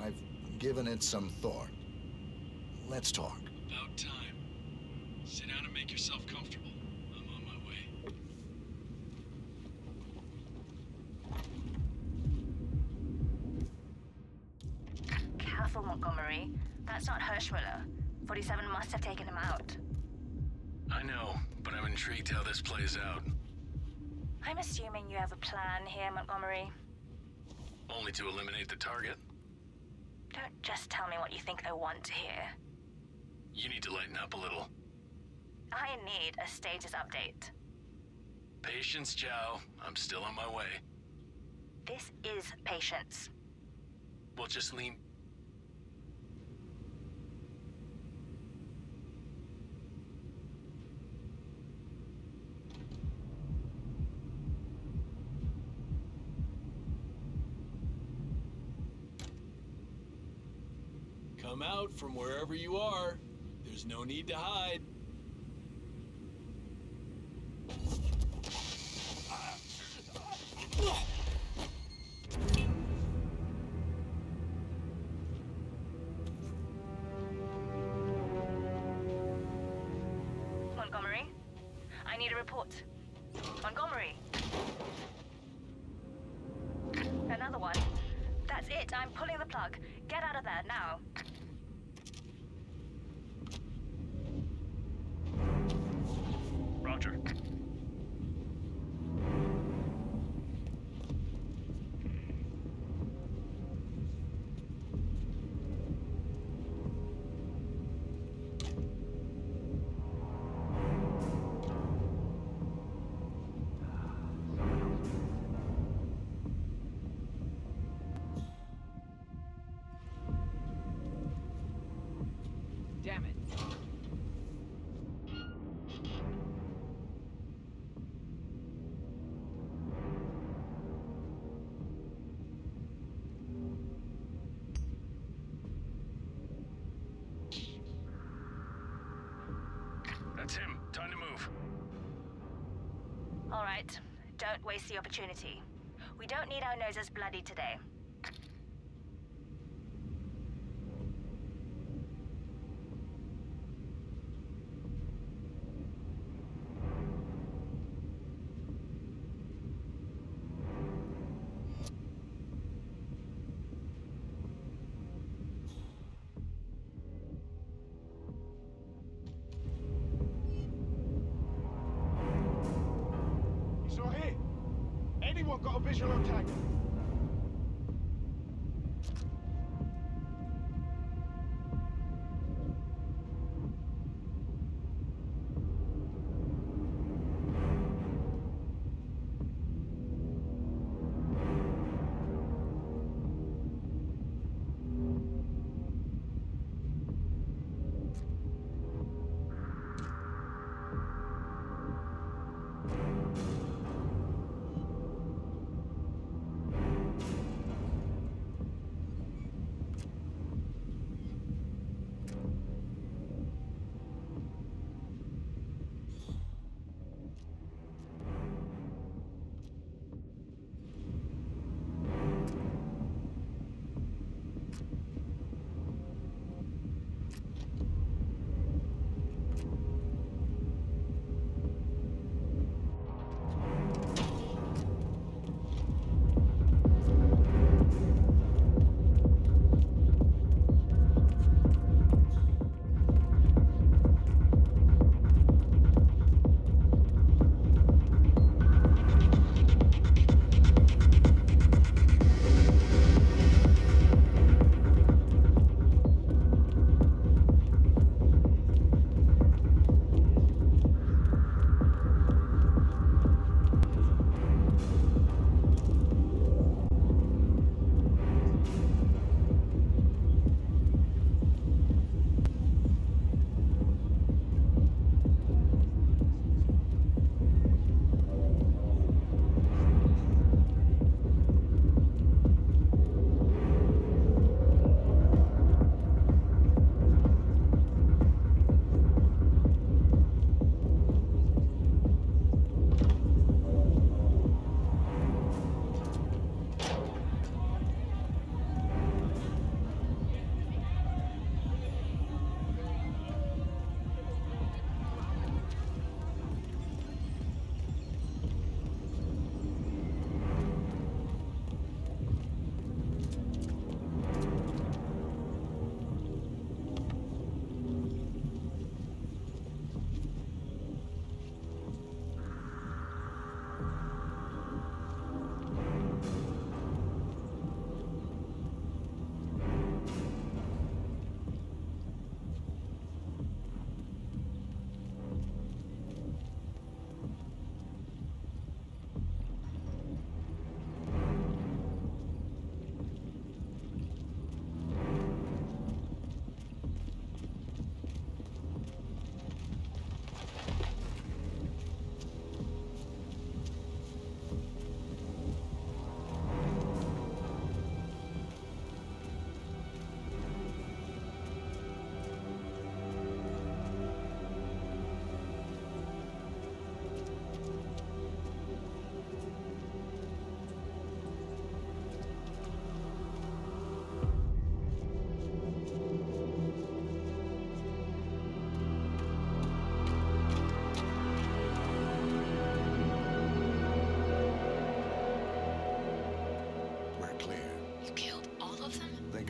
I've given it some thought. Let's talk. About time. Sit down and make yourself comfortable. I'm on my way. Careful, Montgomery. That's not Hirschmuller. 47 must have taken him out. I know, but I'm intrigued how this plays out. I'm assuming you have a plan here, Montgomery. Only to eliminate the target. Don't just tell me what you think I want to hear. You need to lighten up a little. I need a status update. Patience, Joe. I'm still on my way. This is patience. We'll just lean... Come out from wherever you are. There's no need to hide. Montgomery? I need a report. Montgomery? Another one. That's it. I'm pulling the plug. Get out of there, now. Roger. Damn it. That's him. Time to move. All right. Don't waste the opportunity. We don't need our noses bloody today. He's not here. Anyone got a visual on tag?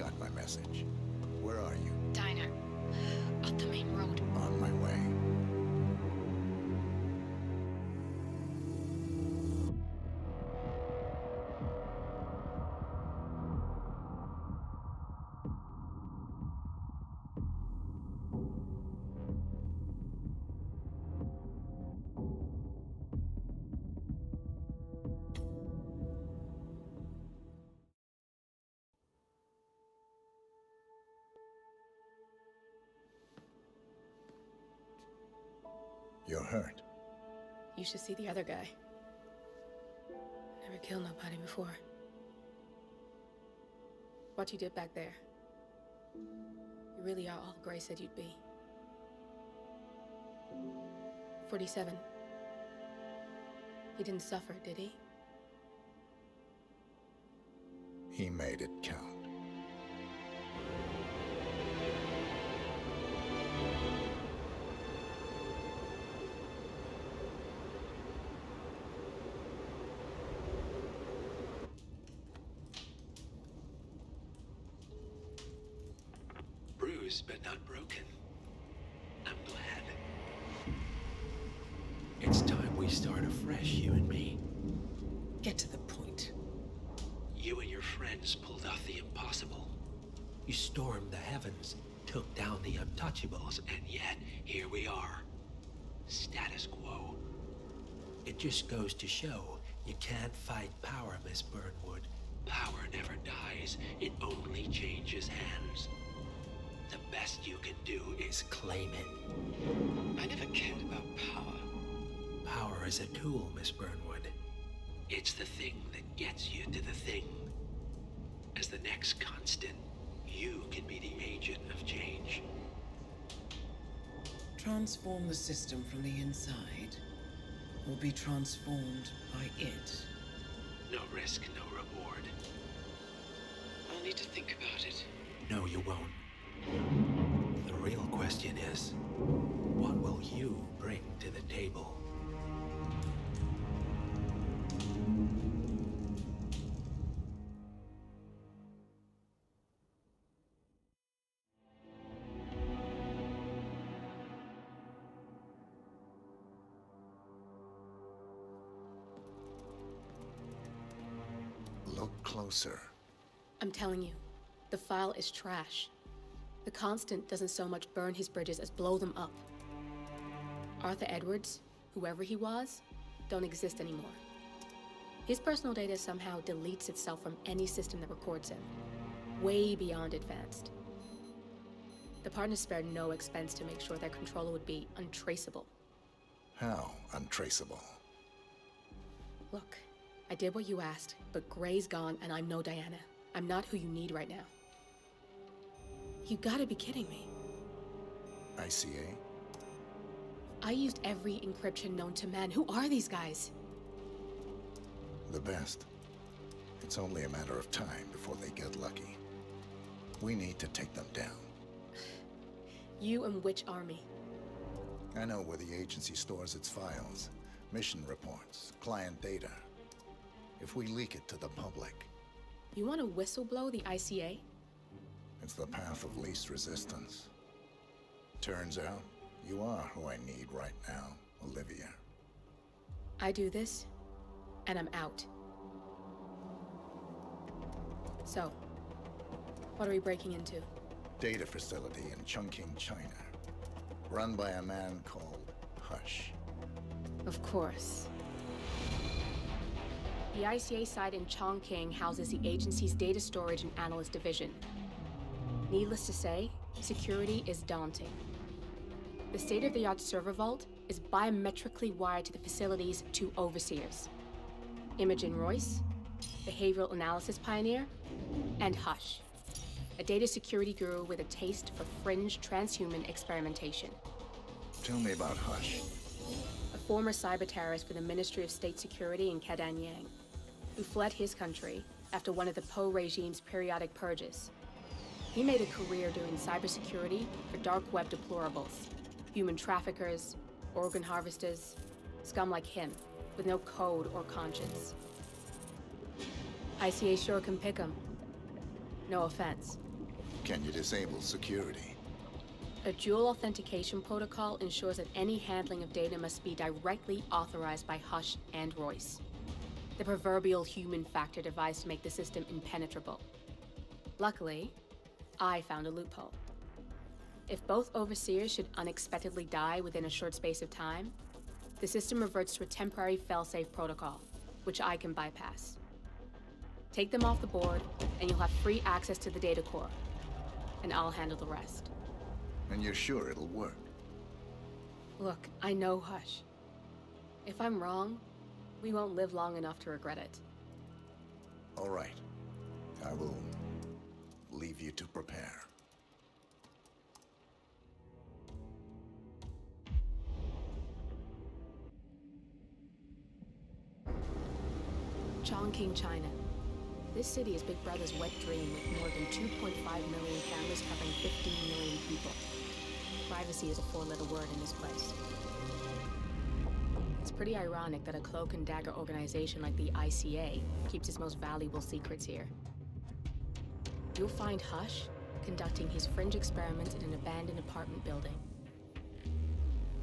got my message. Where are you? Diner. Up the main road. On my way. You're hurt. You should see the other guy. Never killed nobody before. What you did back there. You really are all Gray said you'd be. 47. He didn't suffer, did he? He made it count. Bruised but not broken. I'm glad. It's time we start afresh, you and me. Get to the point. You and your friends pulled off the impossible. You stormed the heavens, took down the untouchables, And yet, here we are. Status quo. it just goes to show you can't fight power, Miss Burnwood. Power never dies, it only changes hands. The best you can do is Claim it. I never cared about power. Power is a tool, Miss Burnwood. It's the thing that gets you to the thing. As the next constant, you can be the agent of change. Transform the system from the inside, or be transformed by it. No risk, no reward. I'll need to think about it. No, you won't. The real question is, what will you bring to the table? Look closer. I'm telling you, the file is trash. The Constant doesn't so much burn his bridges as blow them up. Arthur Edwards, whoever he was, don't exist anymore. His personal data somehow deletes itself from any system that records him. Way beyond advanced. The partners spared no expense to make sure their controller would be untraceable. How untraceable? Look, I did what you asked, but Gray's gone and I'm no Diana. I'm not who you need right now. You gotta be kidding me. ICA? I used every encryption known to man. Who are these guys? The best. It's only a matter of time before they get lucky. We need to take them down. You and which army? I know where the agency stores its files, mission reports, client data. If we leak it to the public... You want to whistleblow the ICA? It's the path of least resistance. Turns out, you are who I need right now, Olivia. I do this, and I'm out. So, what are we breaking into? Data facility in Chongqing, China. Run by a man called Hush. Of course. The ICA site in Chongqing houses the agency's data storage and analyst division. Needless to say, security is daunting. The state-of-the-art server vault is biometrically wired to the facility's two overseers. Imogen Royce, behavioral analysis pioneer, and Hush, a data security guru with a taste for fringe transhuman experimentation. Tell me about Hush. A former cyber terrorist for the Ministry of State Security in Kadanyang, who fled his country after one of the Po regime's periodic purges. He made a career doing cybersecurity for dark web deplorables, human traffickers, organ harvesters, scum like him, with no code or conscience. ICA sure can pick 'em. No offense. Can you disable security? A dual authentication protocol ensures that any handling of data must be directly authorized by Hush and Royce. The proverbial human factor device to make the system impenetrable. Luckily, I found a loophole. If both overseers should unexpectedly die within a short space of time, the system reverts to a temporary failsafe protocol, which I can bypass. Take them off the board, and you'll have free access to the data core. And I'll handle the rest. And you're sure it'll work? Look, I know Hush. If I'm wrong, we won't live long enough to regret it. All right. I will leave you to prepare. Chongqing, China. This city is Big Brother's wet dream with more than 2.5 million cameras covering 15 million people. Privacy is a four-letter word in this place. It's pretty ironic that a cloak and dagger organization like the ICA keeps its most valuable secrets here. You'll find Hush conducting his fringe experiments in an abandoned apartment building,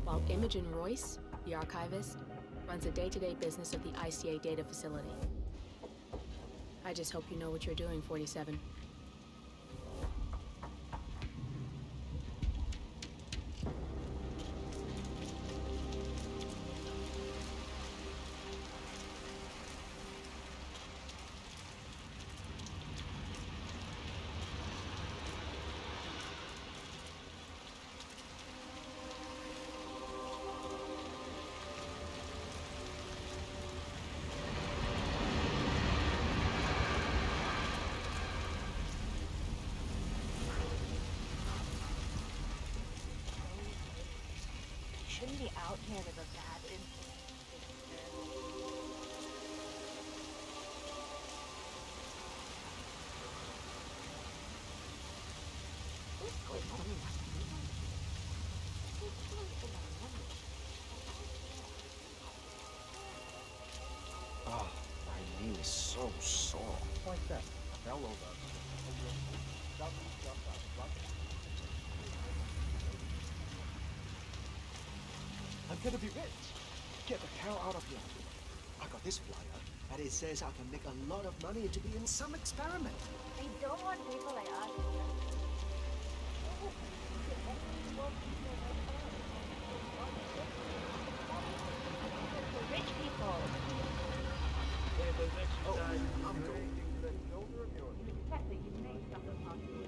while Imogen Royce, the archivist, runs the day-to-day business of the ICA data facility. I just hope you know what you're doing, 47. Shouldn't be out here with a bad influence. What's going on? Oh, my knee is so sore. Like that. Fell over. I'm gonna be rich. Get the hell out of here. I got this flyer, and it says I can make a lot of money to be in some experiment. I don't want people like us. Rich people. Oh, I'm going. Exactly, you may stop the possibility.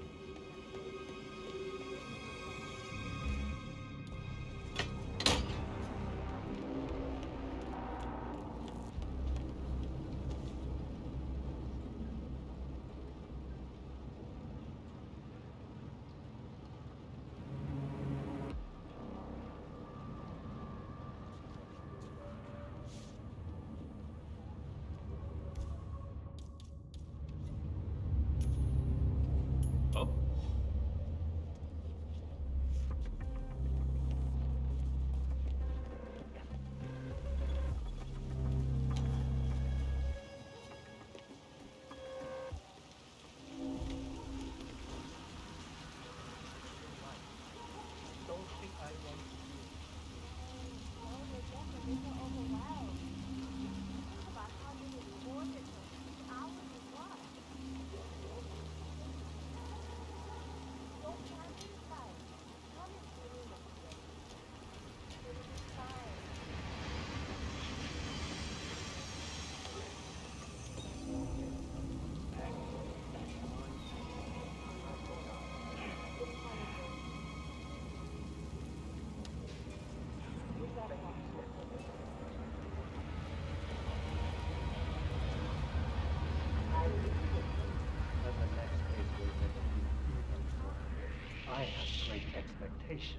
I have great expectation.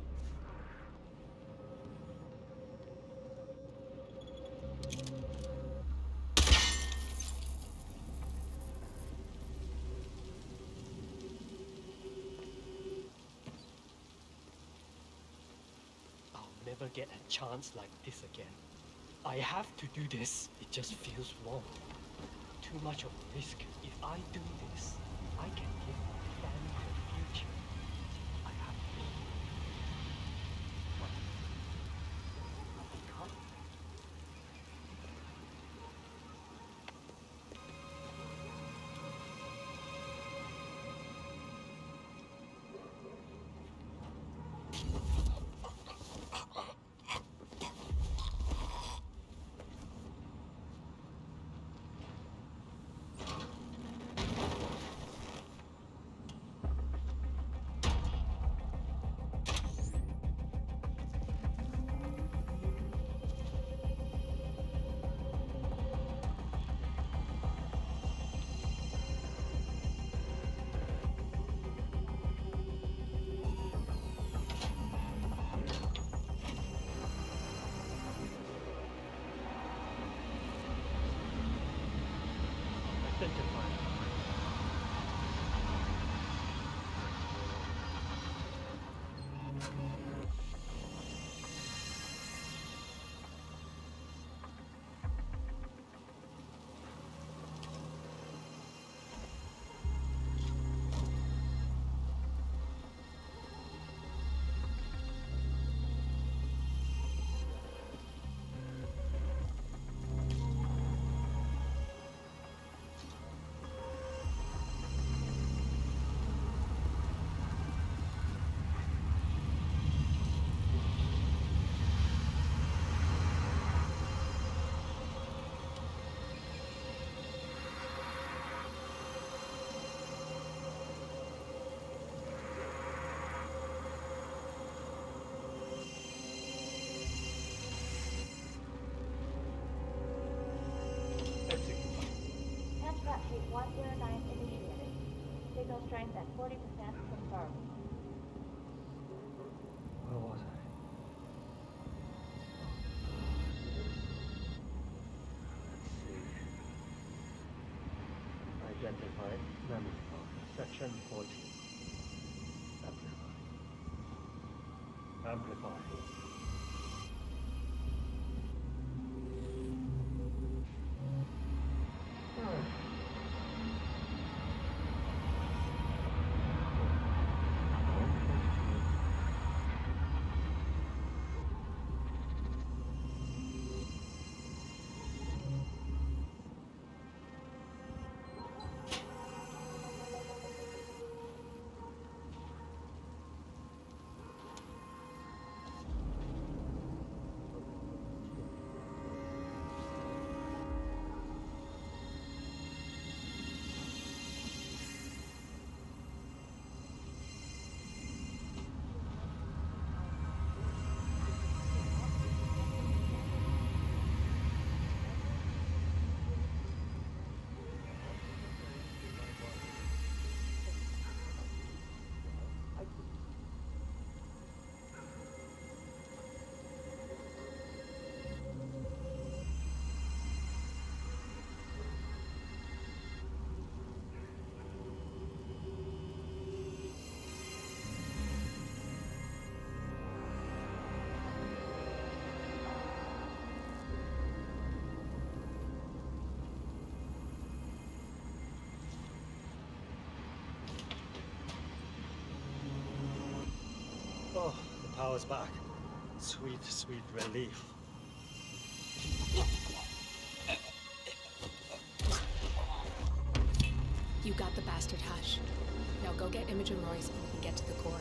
I'll never get a chance like this again. I have to do this. It just feels wrong. Too much of a risk. If I do this, I can give my family a future. Identify. Test sheet 109 initiated. Signal strength at 40% confirmed. Where was I? Let's see. Identified. Memory phone. Section 14. Amplify. Amplify. Oh, the power's back. Sweet, sweet relief. You got the bastard, Hush. Now go get Imogen Royce and we can get to the core.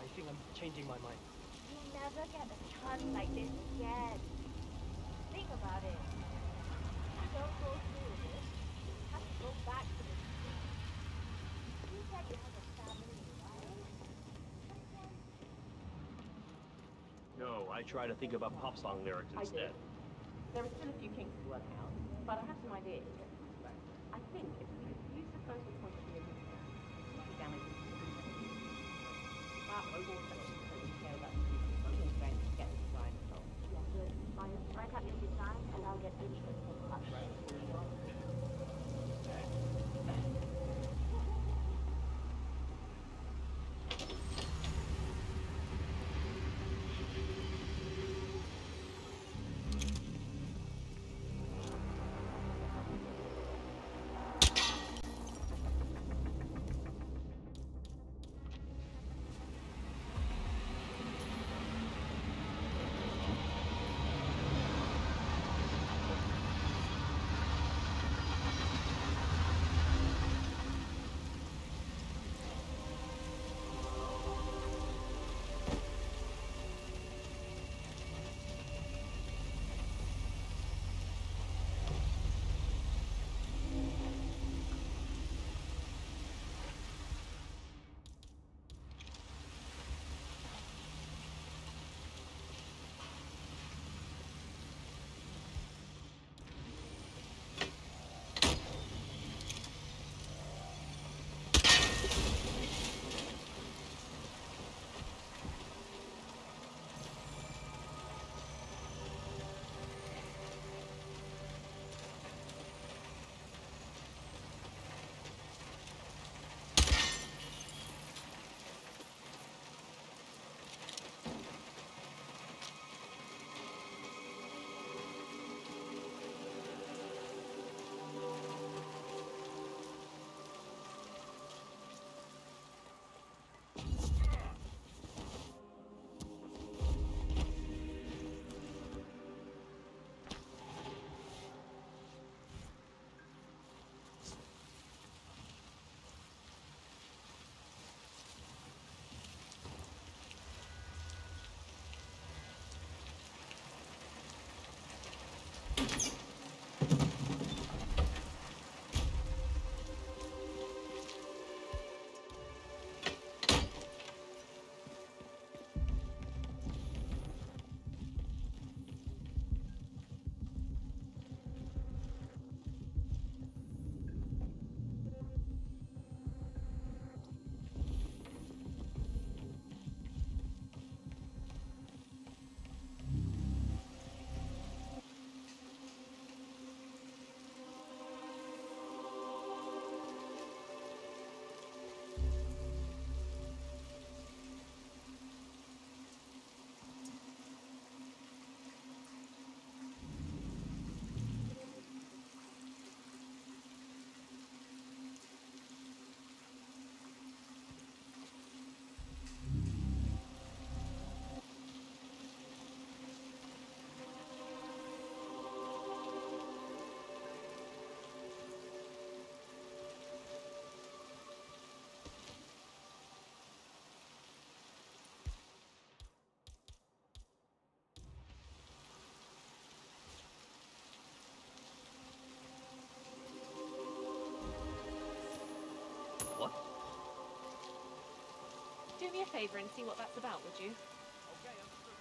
I think I'm changing my mind. You'll never get a chance like this again. Think about it. If you don't go through with it, you have to go back to the street. You said you have a family, right? No, I try to think about pop song lyrics instead. There are still a few kinks to work out, but I have some ideas. I think if we use the focal point of view of the damage is that will also really care about the future. I'm going to get the design result. Yeah, good. I'll write out your design and I'll get input from Hush. What? Do me a favor and see what that's about, would you? Okay, understood.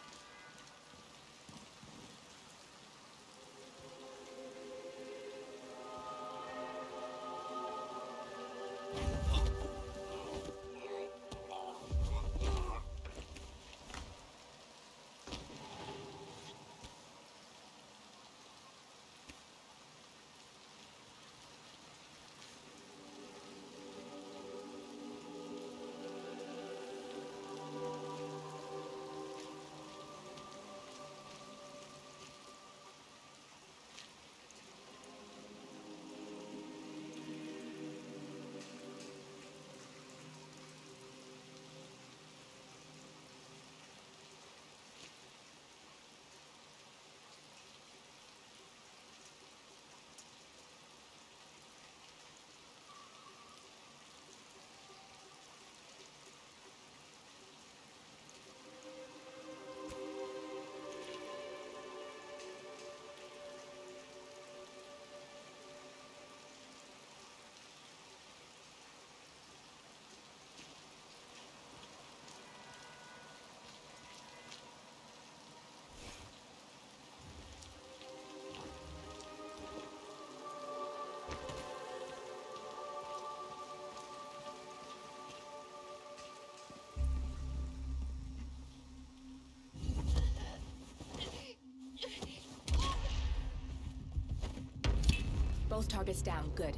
Both targets down, good.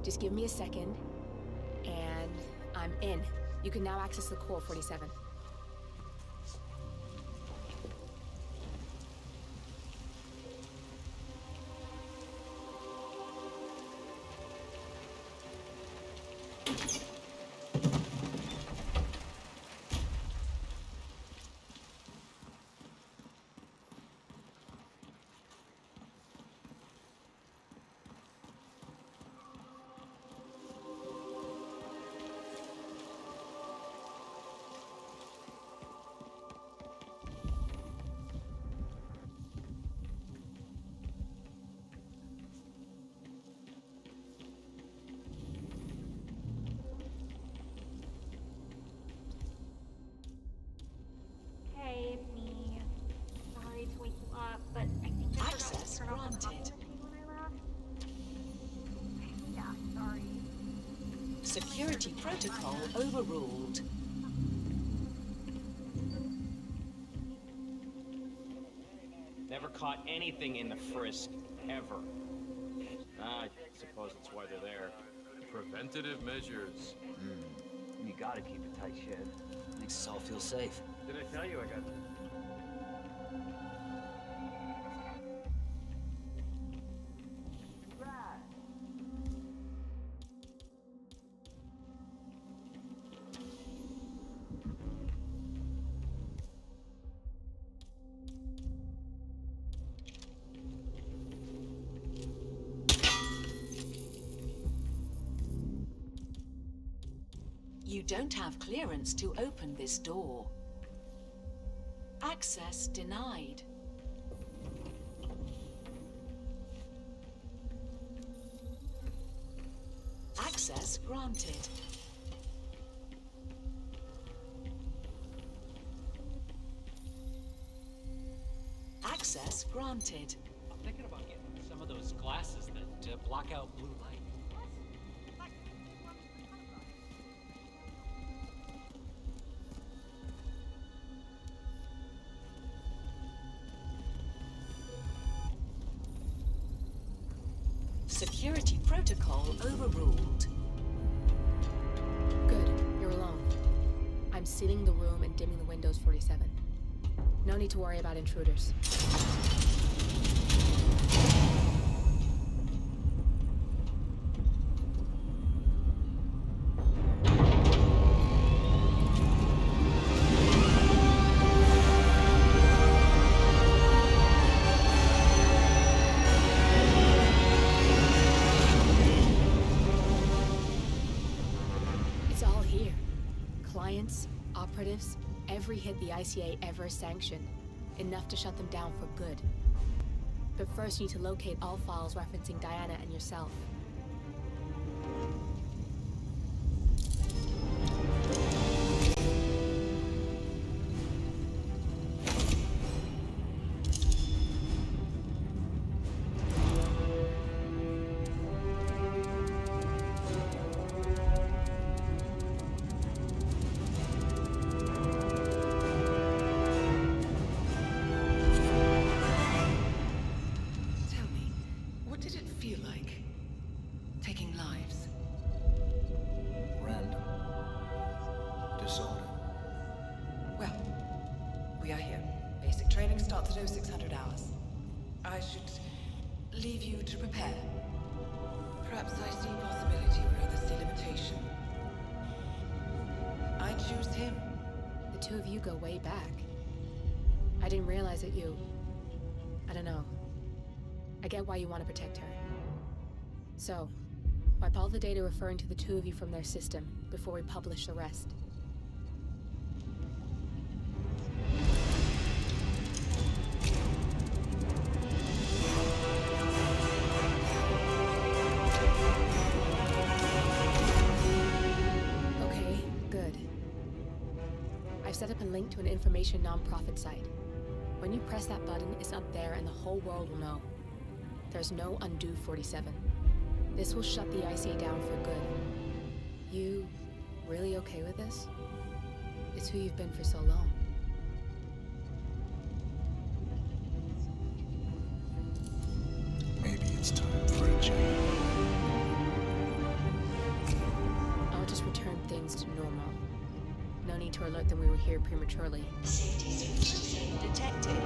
Just give me a second, and I'm in. You can now access the core 47. Hey, it's me. Sorry to wake you up, but I think I forgot to turn off the coffee machine when I left. Yeah, sorry. Security protocol overruled. Never caught anything in the frisk, ever. I suppose that's why they're there. Preventative measures. You gotta keep a tight ship. Makes us all feel safe. Did I tell you I got... You don't have clearance to open this door. Access denied. Access granted. Access granted. I'm thinking about getting some of those glasses that block out blue light. Security protocol overruled. Good, you're alone. I'm sealing the room and dimming the windows 47. No need to worry about intruders. Operatives, every hit the ICA ever sanctioned. Enough to shut them down for good. But first you need to locate all files referencing Diana and yourself. disorder. Well, we are here. Basic training starts at 0600 hours. I should leave you to prepare. Perhaps I see possibility where others see limitation. I choose him. The two of you go way back. I didn't realize that you... I don't know. I get why you want to protect her. So, wipe all the data referring to the two of you from their system before we publish the rest. Okay, good. I've set up a link to an information non-profit site. When you press that button, it's up there and the whole world will know. There's no undo 47. This will shut the ICA down for good. You really okay with this? It's who you've been for so long. Maybe it's time for a change. I'll just return things to normal. No need to alert them we were here prematurely. Detected.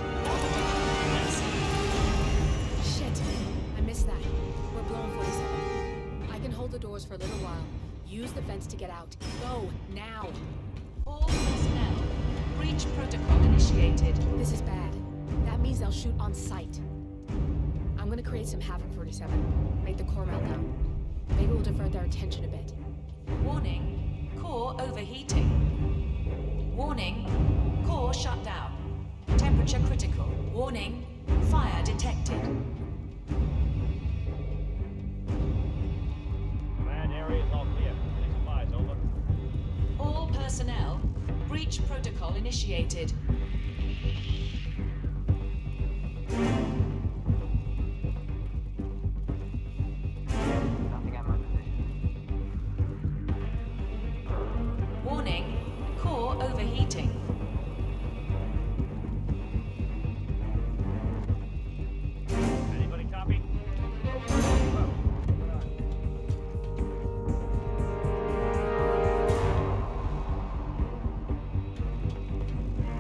Shit! I missed that. We're blown 47. I can hold the doors for a little while. Use the vents to get out. Go, now! All personnel. Breach protocol initiated. This is bad. That means they'll shoot on sight. I'm gonna create some havoc, 47. Make the core melt down. Maybe we'll divert their attention a bit. Warning. Core overheating. Warning. Core shut down. Temperature critical. Warning. Fire detected. Command area is all clear. Any supplies, over. All personnel. Breach protocol initiated. Nothing at my position. Warning. Core overheating. Anybody copy?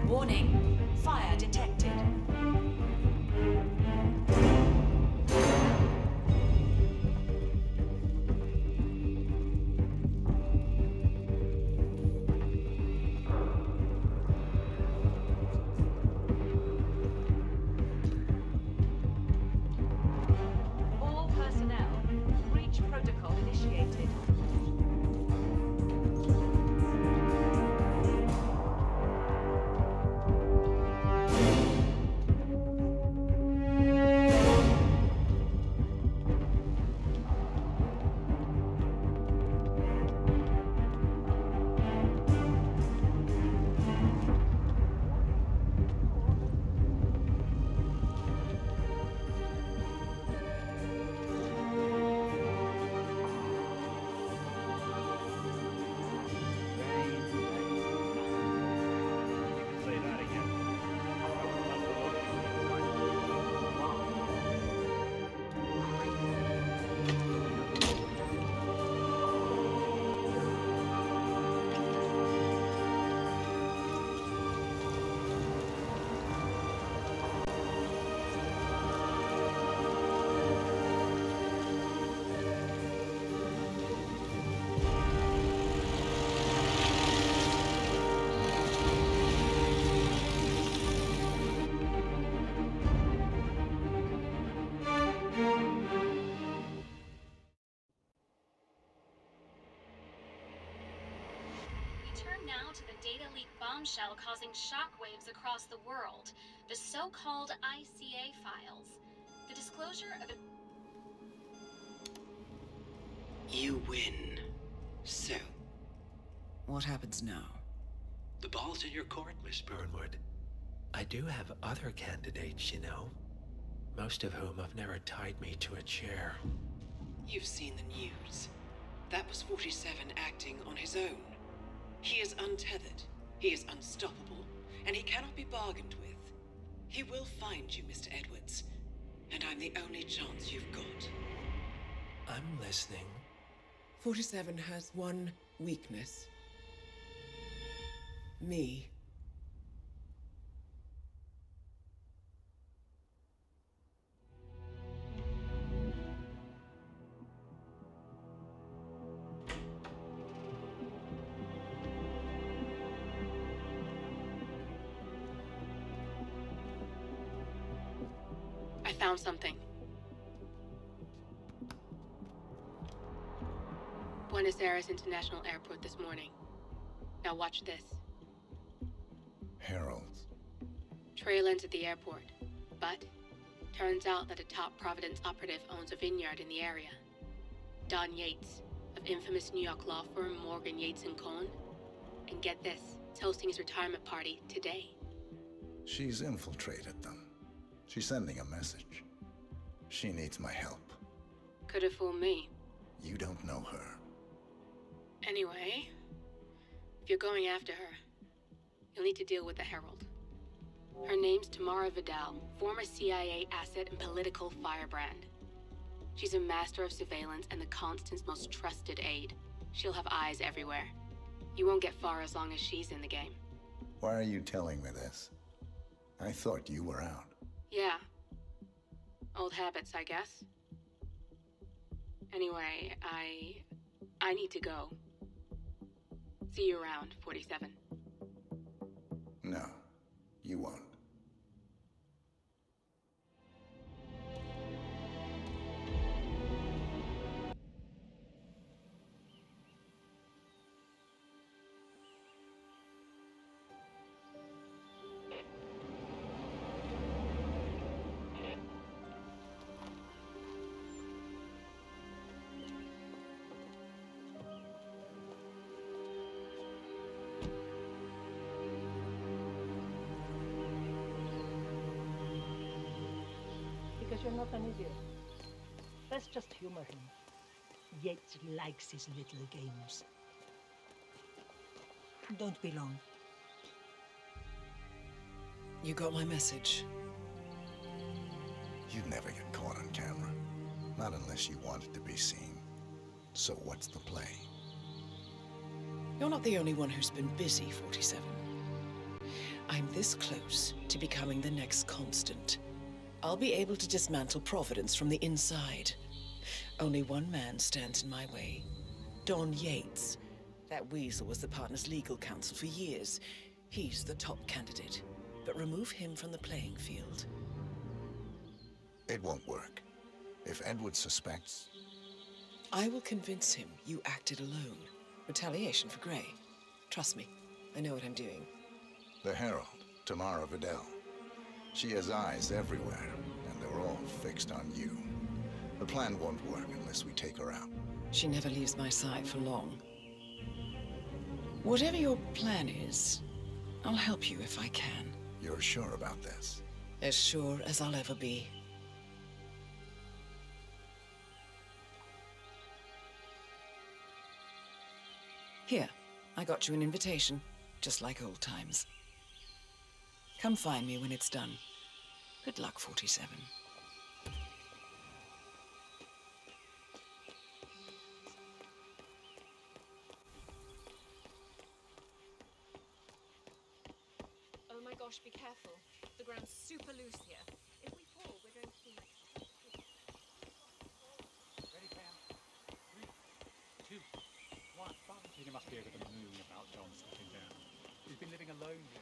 Warning. Fire detected. All personnel. Breach protocol initiated. Say that again. We turn now to the data leak bombshell causing shockwaves across the world, the so-called ICA files. The disclosure of a... You win. So, What happens now? The ball's in your court, Miss Burnwood, I do have other candidates, you know. Most of whom have never tied me to a chair. You've seen the news. That was 47 acting on his own. He is untethered, he is unstoppable, and he cannot be bargained with. He will find you, Mr. Edwards, and I'm the only chance you've got. I'm listening. 47 has one weakness. Me. I found something. Buenos Aires International Airport this morning. Now watch this. Heralds. Trail ends at the airport, but turns out that a top Providence operative owns a vineyard in the area. Don Yates, of infamous New York law firm Morgan, Yates & Cohn. And get this, is hosting his retirement party today. She's infiltrated them. She's sending a message. She needs my help. Could have fooled me. You don't know her. Anyway, if you're going after her, you'll need to deal with the Herald. Her name's Tamara Vidal, former CIA asset and political firebrand. She's a master of surveillance and the Constant's most trusted aide. She'll have eyes everywhere. You won't get far as long as she's in the game. Why are you telling me this? I thought you were out. Yeah. Old habits, I guess. Anyway, I need to go. See you around, 47. No, you won't. Because you're not an idiot. Let's just humor him. Yates likes his little games. Don't be long. You got my message. You'd never get caught on camera. Not unless you wanted to be seen. So what's the play? You're not the only one who's been busy, 47. I'm this close to becoming the next Constant. I'll be able to dismantle Providence from the inside. Only one man stands in my way. Don Yates. That weasel was the partner's legal counsel for years. He's the top candidate. But remove him from the playing field. It won't work. If Edward suspects... I will convince him you acted alone. Retaliation for Grey. Trust me, I know what I'm doing. The Herald, Tamara Vidal. She has eyes everywhere, and they're all fixed on you. The plan won't work unless we take her out. She never leaves my side for long. Whatever your plan is, I'll help you if I can. You're sure about this? As sure as I'll ever be. Here, I got you an invitation, just like old times. Come find me when it's done. Good luck, 47. Oh my gosh, be careful. The ground's super loose here. If we fall, we're going to be like... Ready, Cam? 3, 2, 1. You must be able to moon about John settling down. He's been living alone here.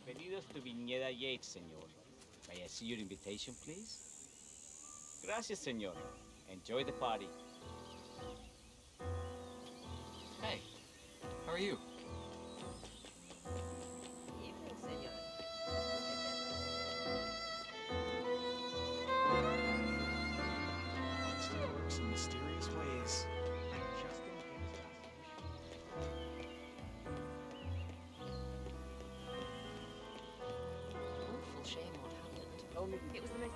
Pedidos to Viñeda Yates, señor. May I see your invitation, please? Gracias, señor. Enjoy the party. Hey, how are you? Evening, senor. It still works in mysterious ways. Like just in case. Awful shame what happened. It was the most...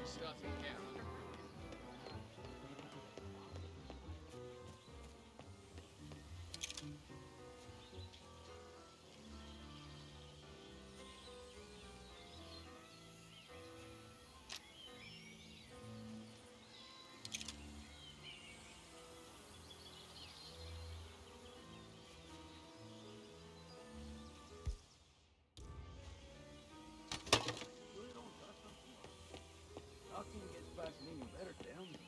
stuff you can't run. Nothing gets past me, you better tell me.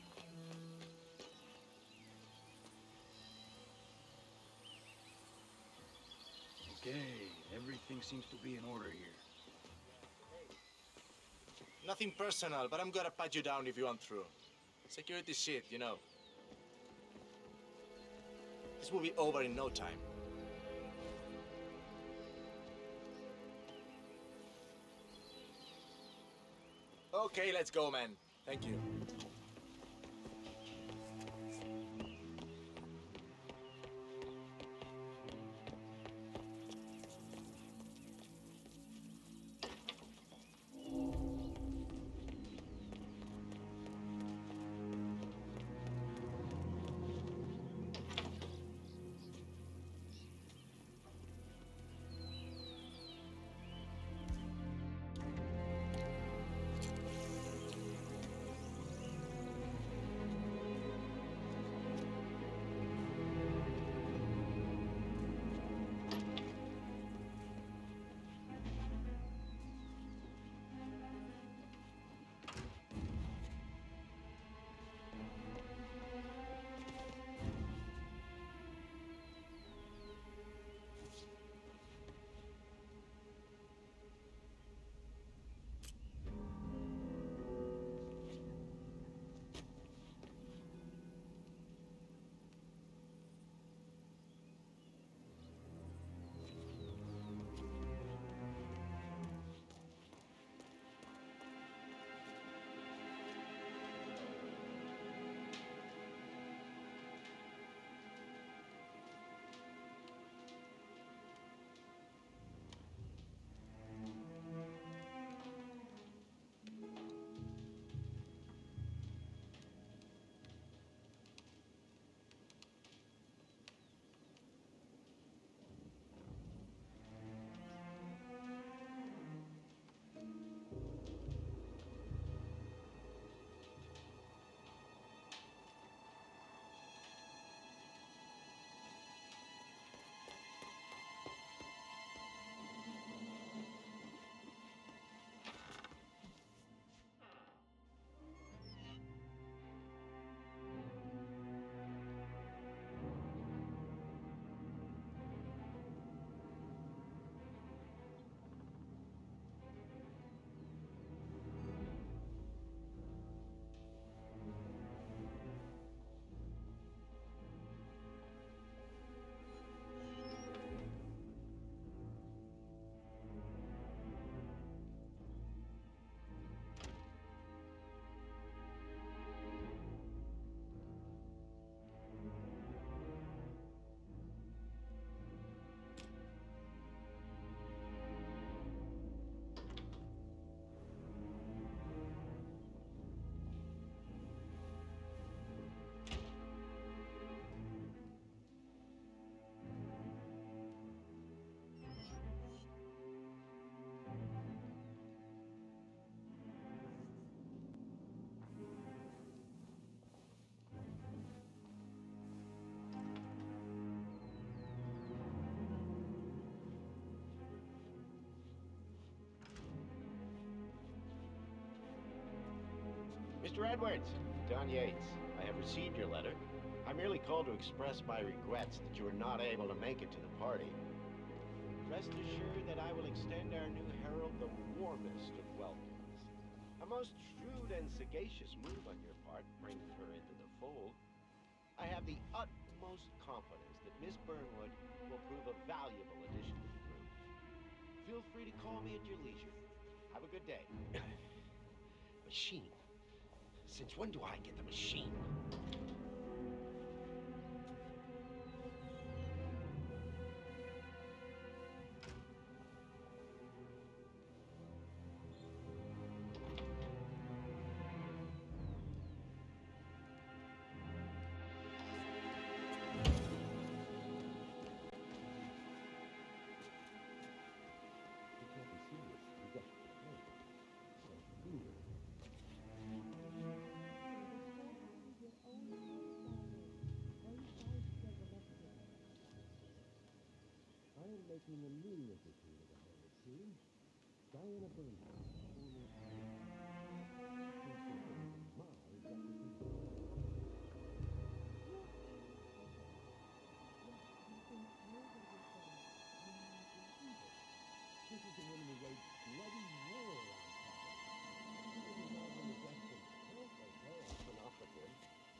Okay, everything seems to be in order here. Nothing personal, but I'm gonna pat you down if you want through. Security shit, you know. This will be over in no time. Okay, let's go, man. Thank you. Mr. Edwards, Don Yates. I have received your letter. I merely called to express my regrets that you were not able to make it to the party. Rest assured that I will extend our new herald the warmest of welcomes. A most shrewd and sagacious move on your part, bringing her into the fold. I have the utmost confidence that Miss Burnwood will prove a valuable addition to the group. Feel free to call me at your leisure. Have a good day. Machine? Since when do I get the machine?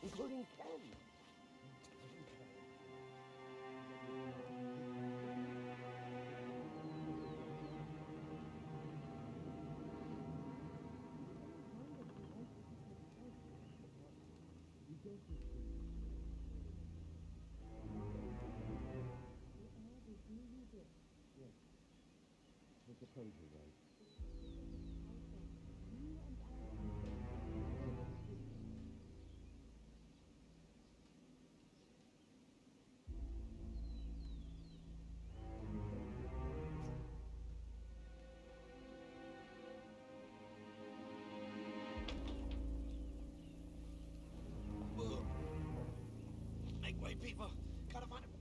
Including Ken. Make way, people. Gotta find him.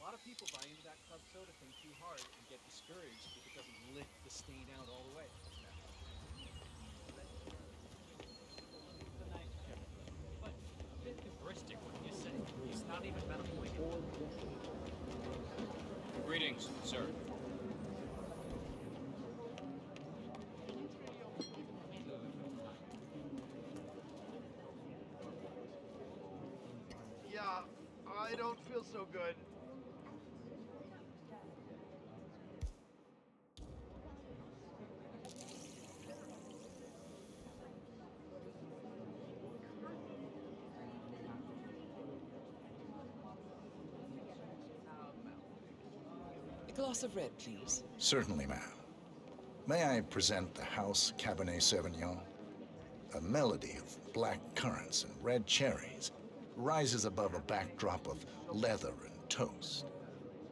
A lot of people buy into that club soda thing too hard and get discouraged if it doesn't lift the stain out all the way. But a bit hubristic, wouldn't you say? He's not even been appointed. Greetings, sir. Yeah, I don't feel so good. A glass of red, please. Certainly, ma'am. May I present the House Cabernet Sauvignon? A melody of black currants and red cherries rises above a backdrop of leather and toast.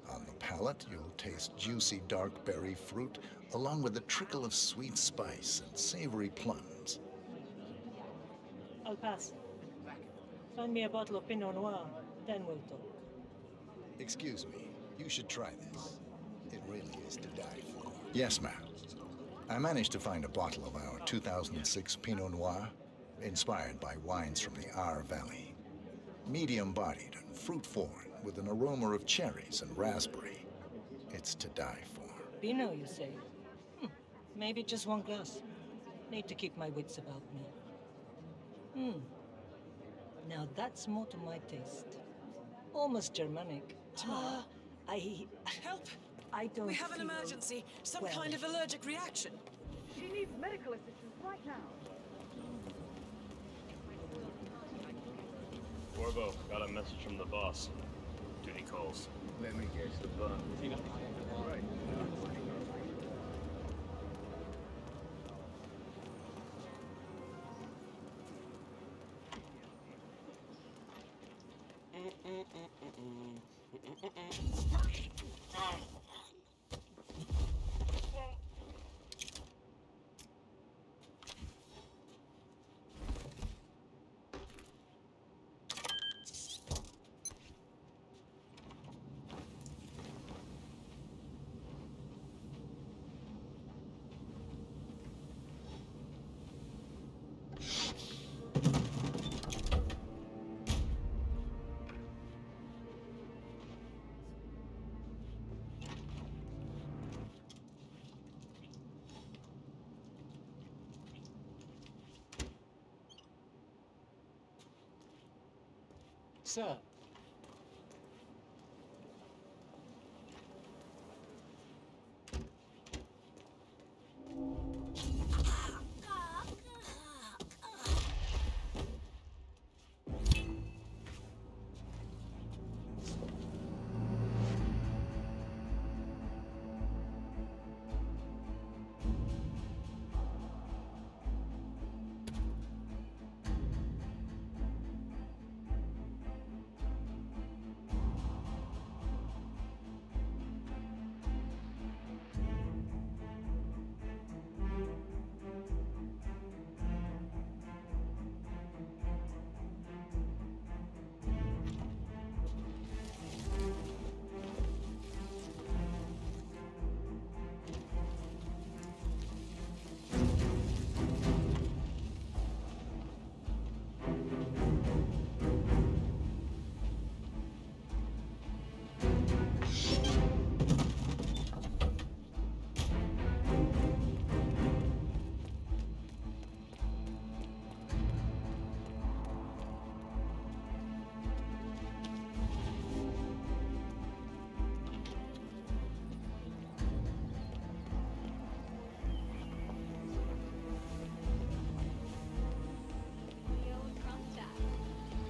On the palate, you'll taste juicy dark berry fruit, along with a trickle of sweet spice and savory plums. I'll pass. Find me a bottle of Pinot Noir, then we'll talk. Excuse me, you should try this. It really is to die for. Yes, ma'am. I managed to find a bottle of our 2006 Pinot Noir, inspired by wines from the Our Valley. Medium-bodied and fruit-forward, with an aroma of cherries and raspberry. It's to die for. Pinot, you say? Maybe just one glass. Need to keep my wits about me. Now that's more to my taste. Almost Germanic. Help! I don't We have an feel emergency. Some well. kind of allergic reaction. She needs medical assistance right now. Corvo, got a message from the boss. Duty calls. Let me guess, the bun. Right. Sir.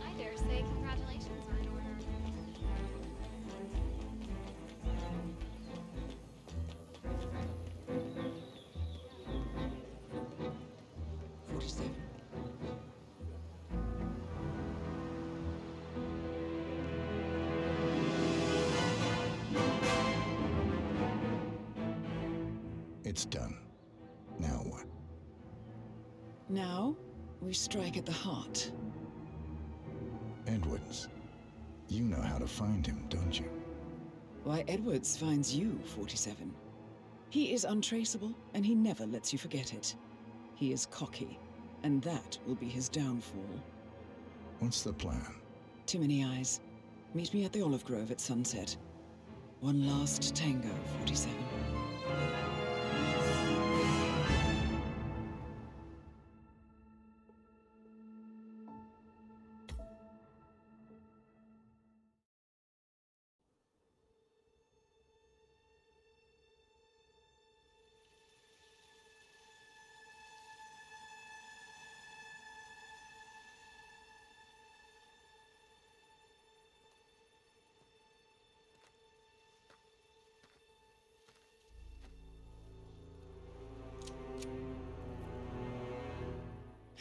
I dare say congratulations are in order. It's done. Now what? Now, we strike at the heart. Edwards. You know how to find him, don't you? Why, Edwards finds you, 47. He is untraceable, and he never lets you forget it. He is cocky, and that will be his downfall. What's the plan? Too many eyes. Meet me at the Olive Grove at sunset. One last tango, 47.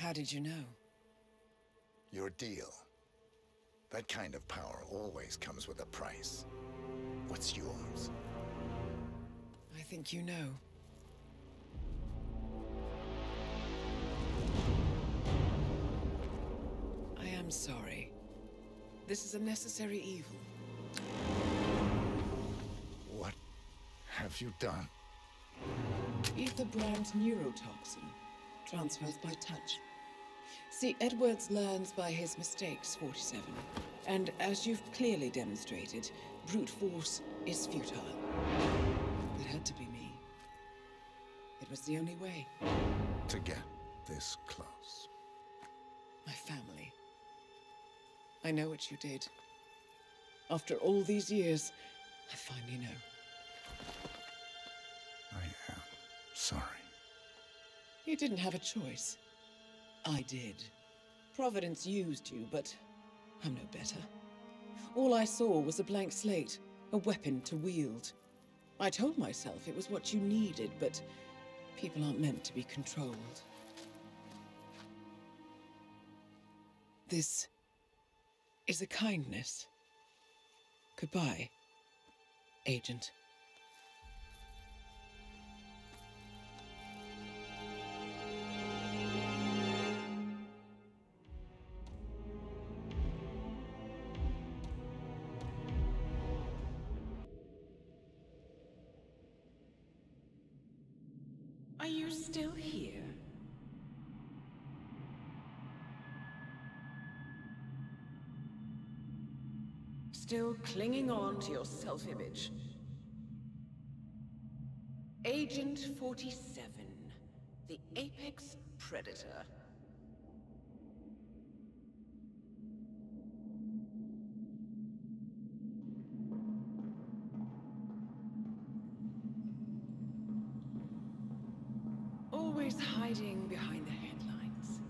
How did you know? Your deal. That kind of power always comes with a price. What's yours? I think you know. I am sorry. This is a necessary evil. What have you done? Ether brand neurotoxin. Transfers by touch. See, Edwards learns by his mistakes, 47. And as you've clearly demonstrated, brute force is futile. It had to be me. It was the only way. To get this close. My family. I know what you did. After all these years, I finally know. I am sorry. You didn't have a choice. I did. Providence used you, but I'm no better. All I saw was a blank slate, a weapon to wield. I told myself it was what you needed, but people aren't meant to be controlled. This is a kindness. Goodbye, Agent. Are you still here? Still clinging on to your self-image? Agent 47, the apex predator. always hiding behind the headlines.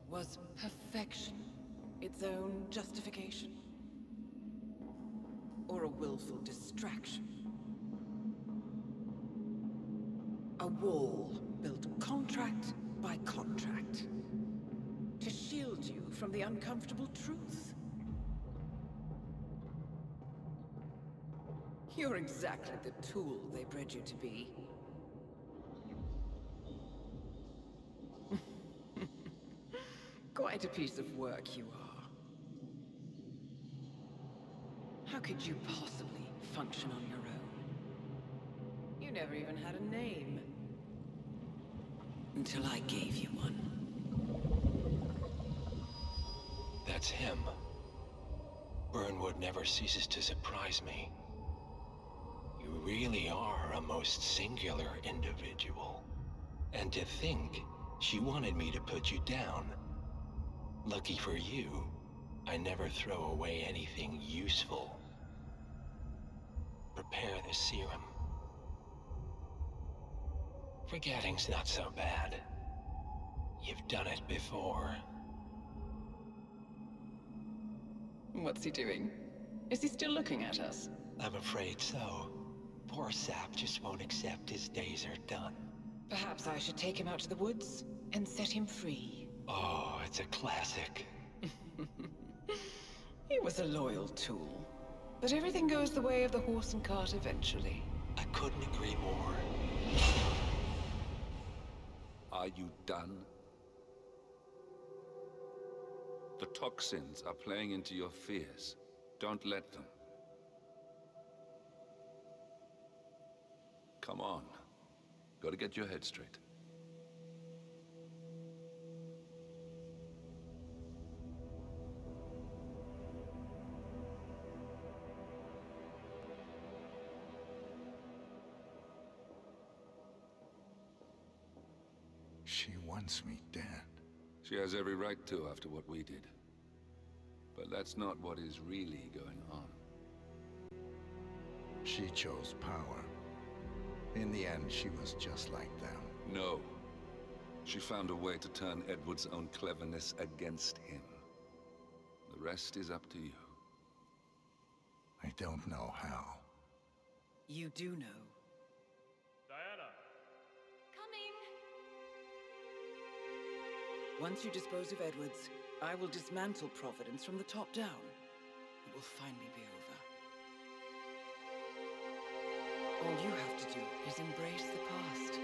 Was perfection its own justification? Or a willful distraction? A wall built contract by contract to shield you from the uncomfortable truth. You're exactly the tool they bred you to be. Quite a piece of work you are. How could you possibly function on your own? You never even had a name. Until I gave you one. That's him. Burnwood never ceases to surprise me. You really are a most singular individual. And to think she wanted me to put you down. Lucky for you, I never throw away anything useful. Prepare the serum. Forgetting's not so bad. You've done it before. What's he doing? Is he still looking at us? I'm afraid so. Poor sap just won't accept his days are done. Perhaps I should take him out to the woods and set him free. Oh, it's a classic. He was a loyal tool. But everything goes the way of the horse and cart eventually. I couldn't agree more. Are you done? The toxins are playing into your fears. Don't let them. Come on. Gotta get your head straight. She wants me dead. She has every right to after what we did. But that's not what is really going on. She chose power. In the end, she was just like them. No. She found a way to turn Edward's own cleverness against him. The rest is up to you. I don't know how. You do know. Diana! Coming! Once you dispose of Edwards, I will dismantle Providence from the top down. It will finally be over. All you have to do is embrace the past.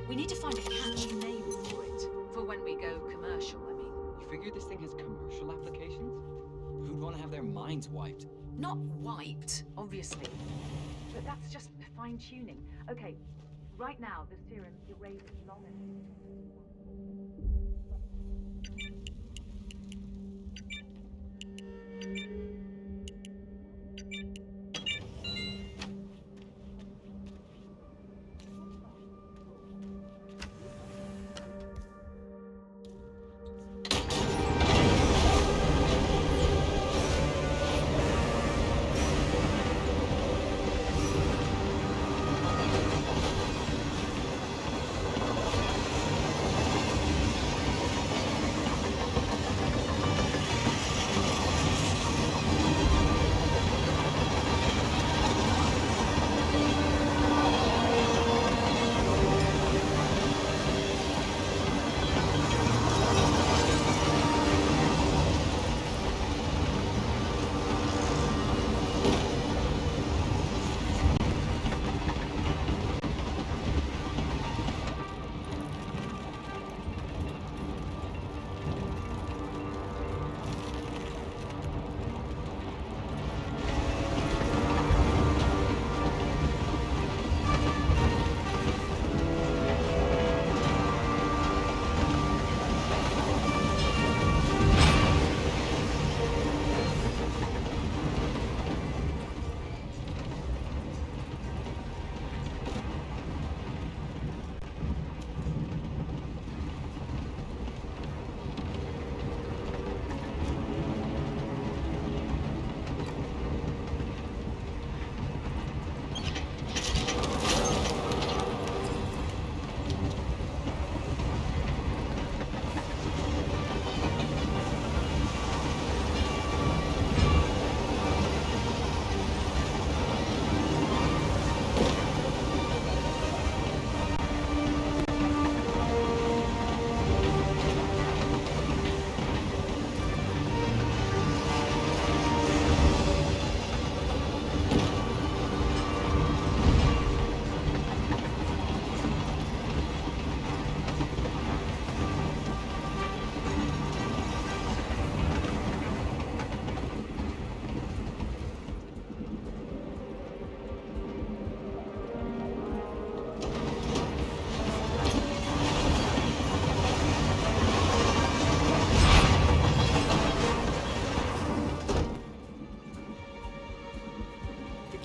We need to find a catchy name for it. For when we go commercial, I mean. You figure this thing has commercial applications? Who'd want to have their minds wiped? Not wiped, obviously. But that's just fine-tuning. Okay, right now the serum erases long enough.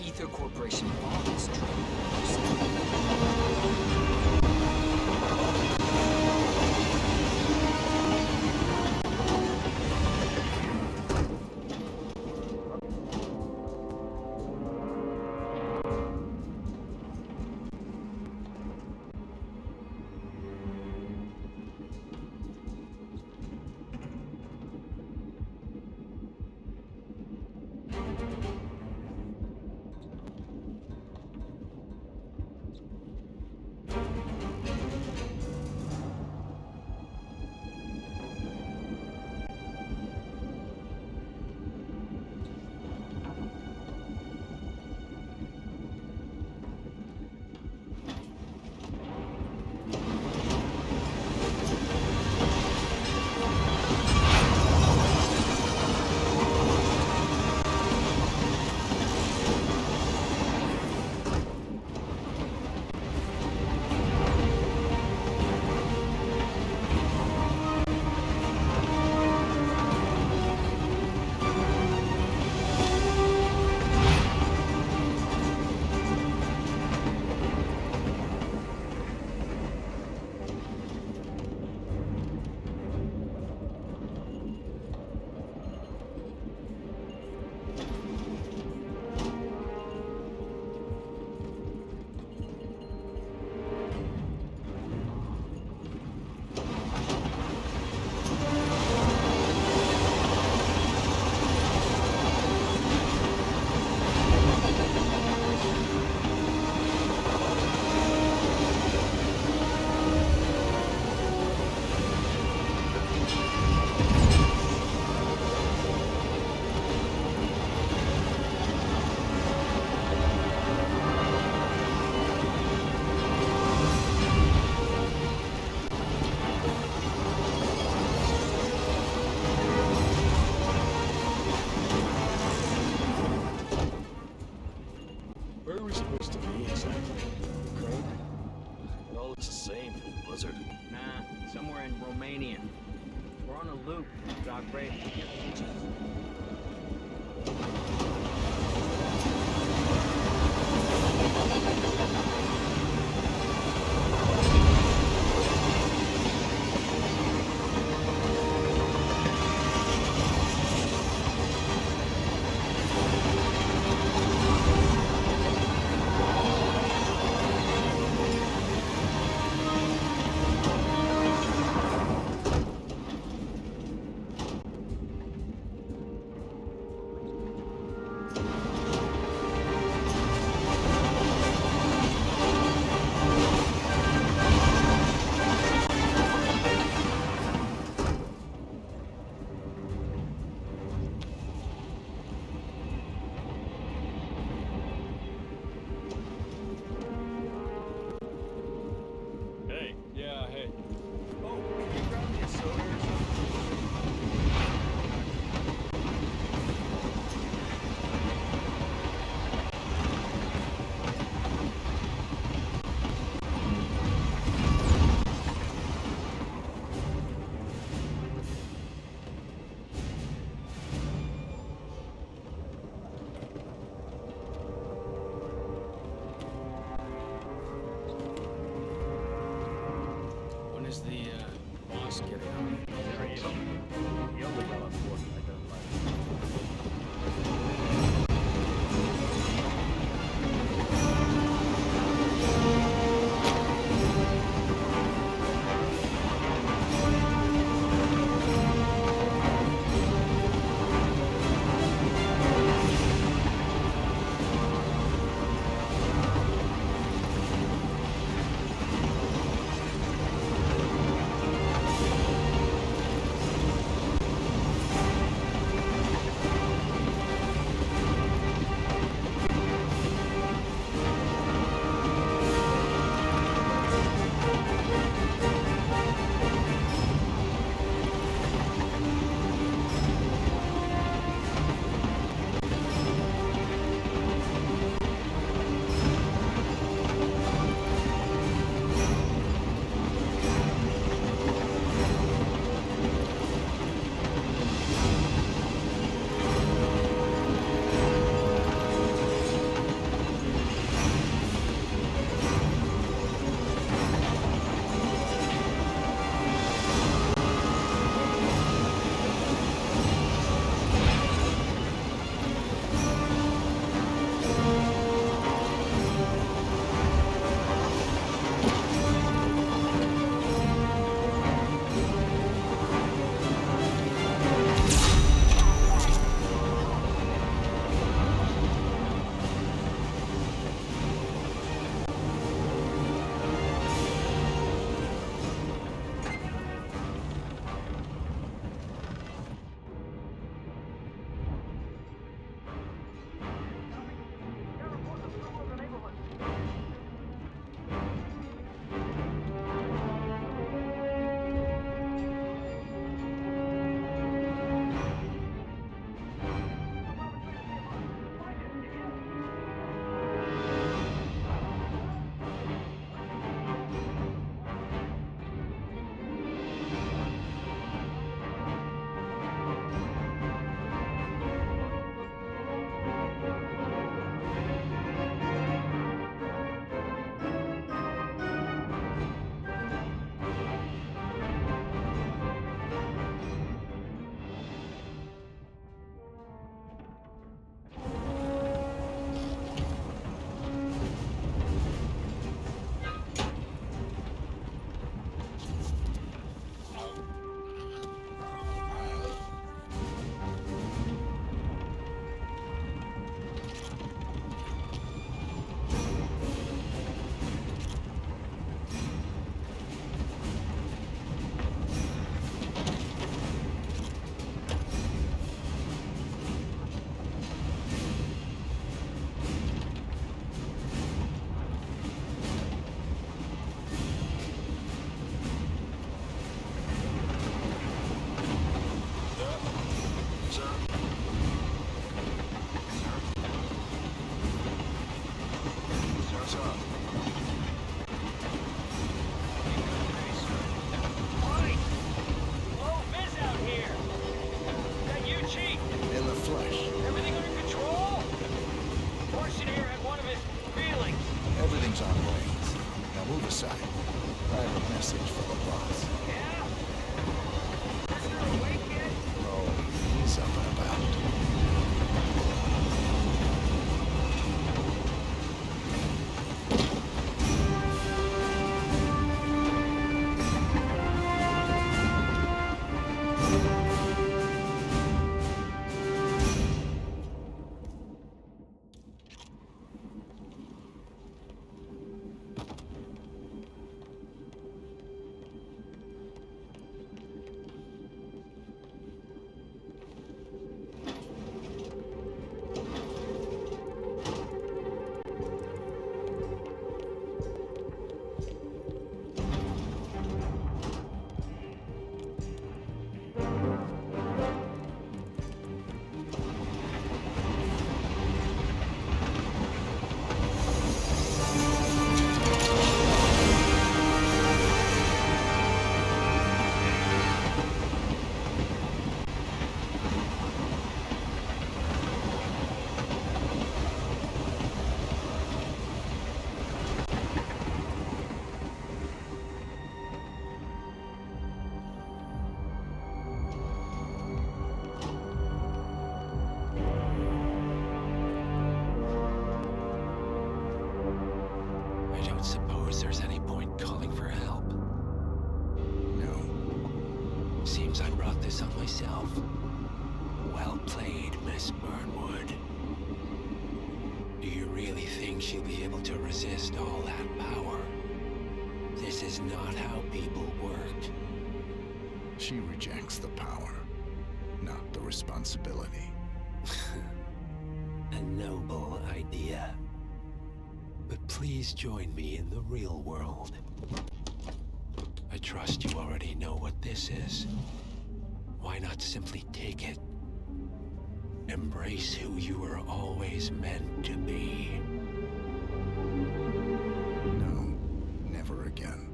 Ether Corporation bonds trade. Where are we supposed to be exactly? Ukraine? It all looks the same. Blizzard. Nah, somewhere in Romania. We're on a loop, Doc Brady. Hey. Yeah, hey. Oh, can you grab me a soda or something? feelings. Everything's on blades. Now move aside. I have a message for the boss. Yeah? Prisoner awake yet? Oh, he's up and about. I don't suppose there's any point calling for help. No. Seems I brought this on myself. Well played, Miss Burnwood. Do you really think she'll be able to resist all that power? This is not how people work. She rejects the power, not the responsibility. A noble idea. But please join me in the real world. I trust you already know what this is. Why not simply take it? Embrace who you were always meant to be. No, never again.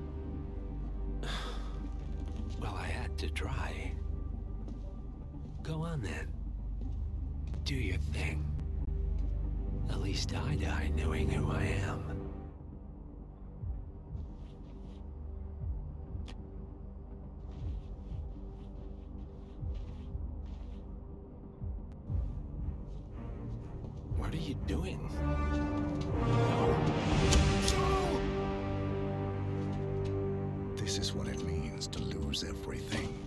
Well, I had to try. Go on then. Do your thing. At least I die knowing who I am. What are you doing? This is what it means to lose everything.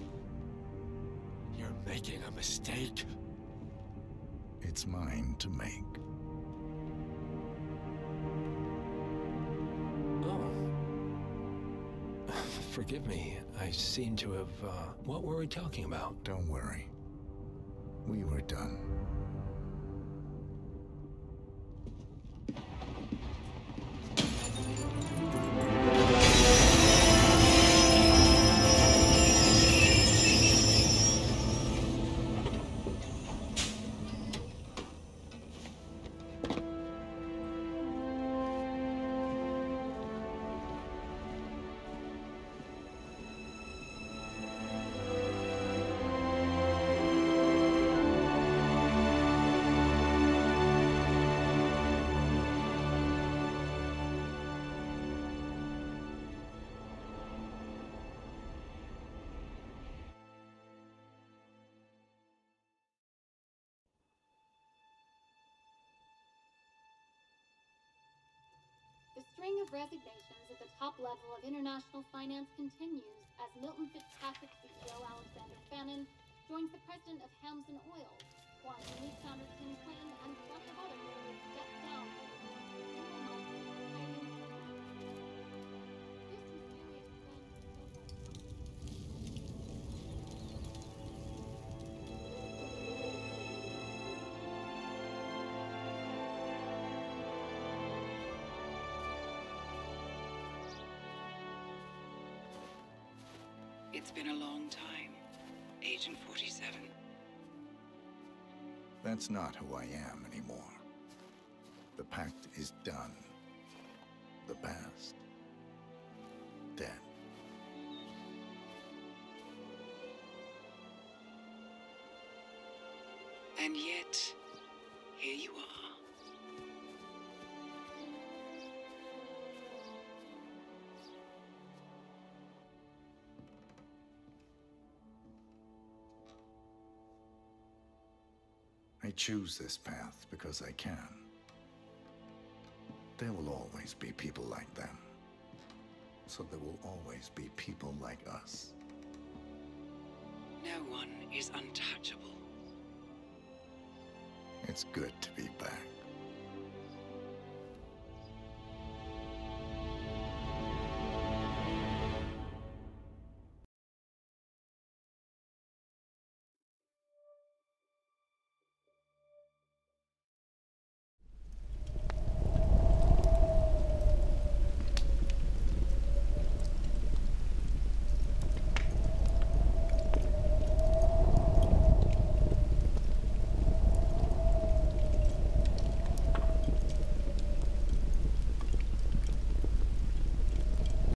You're making a mistake. It's mine to make. Oh. Forgive me. I seem to have, what were we talking about? Don't worry. We were done. The string of resignations at the top level of international finance continues as Milton Fitzpatrick CEO Alexander Fannin joins the president of Hams and Oil, Quantum Leap founder Tim Quinn, and a bunch of other leaders step down. It's been a long time, Agent 47. That's not who I am anymore. The pact is done. The past, dead. And yet, here you are. I choose this path because I can. There will always be people like them. So there will always be people like us. No one is untouchable. It's good to be back.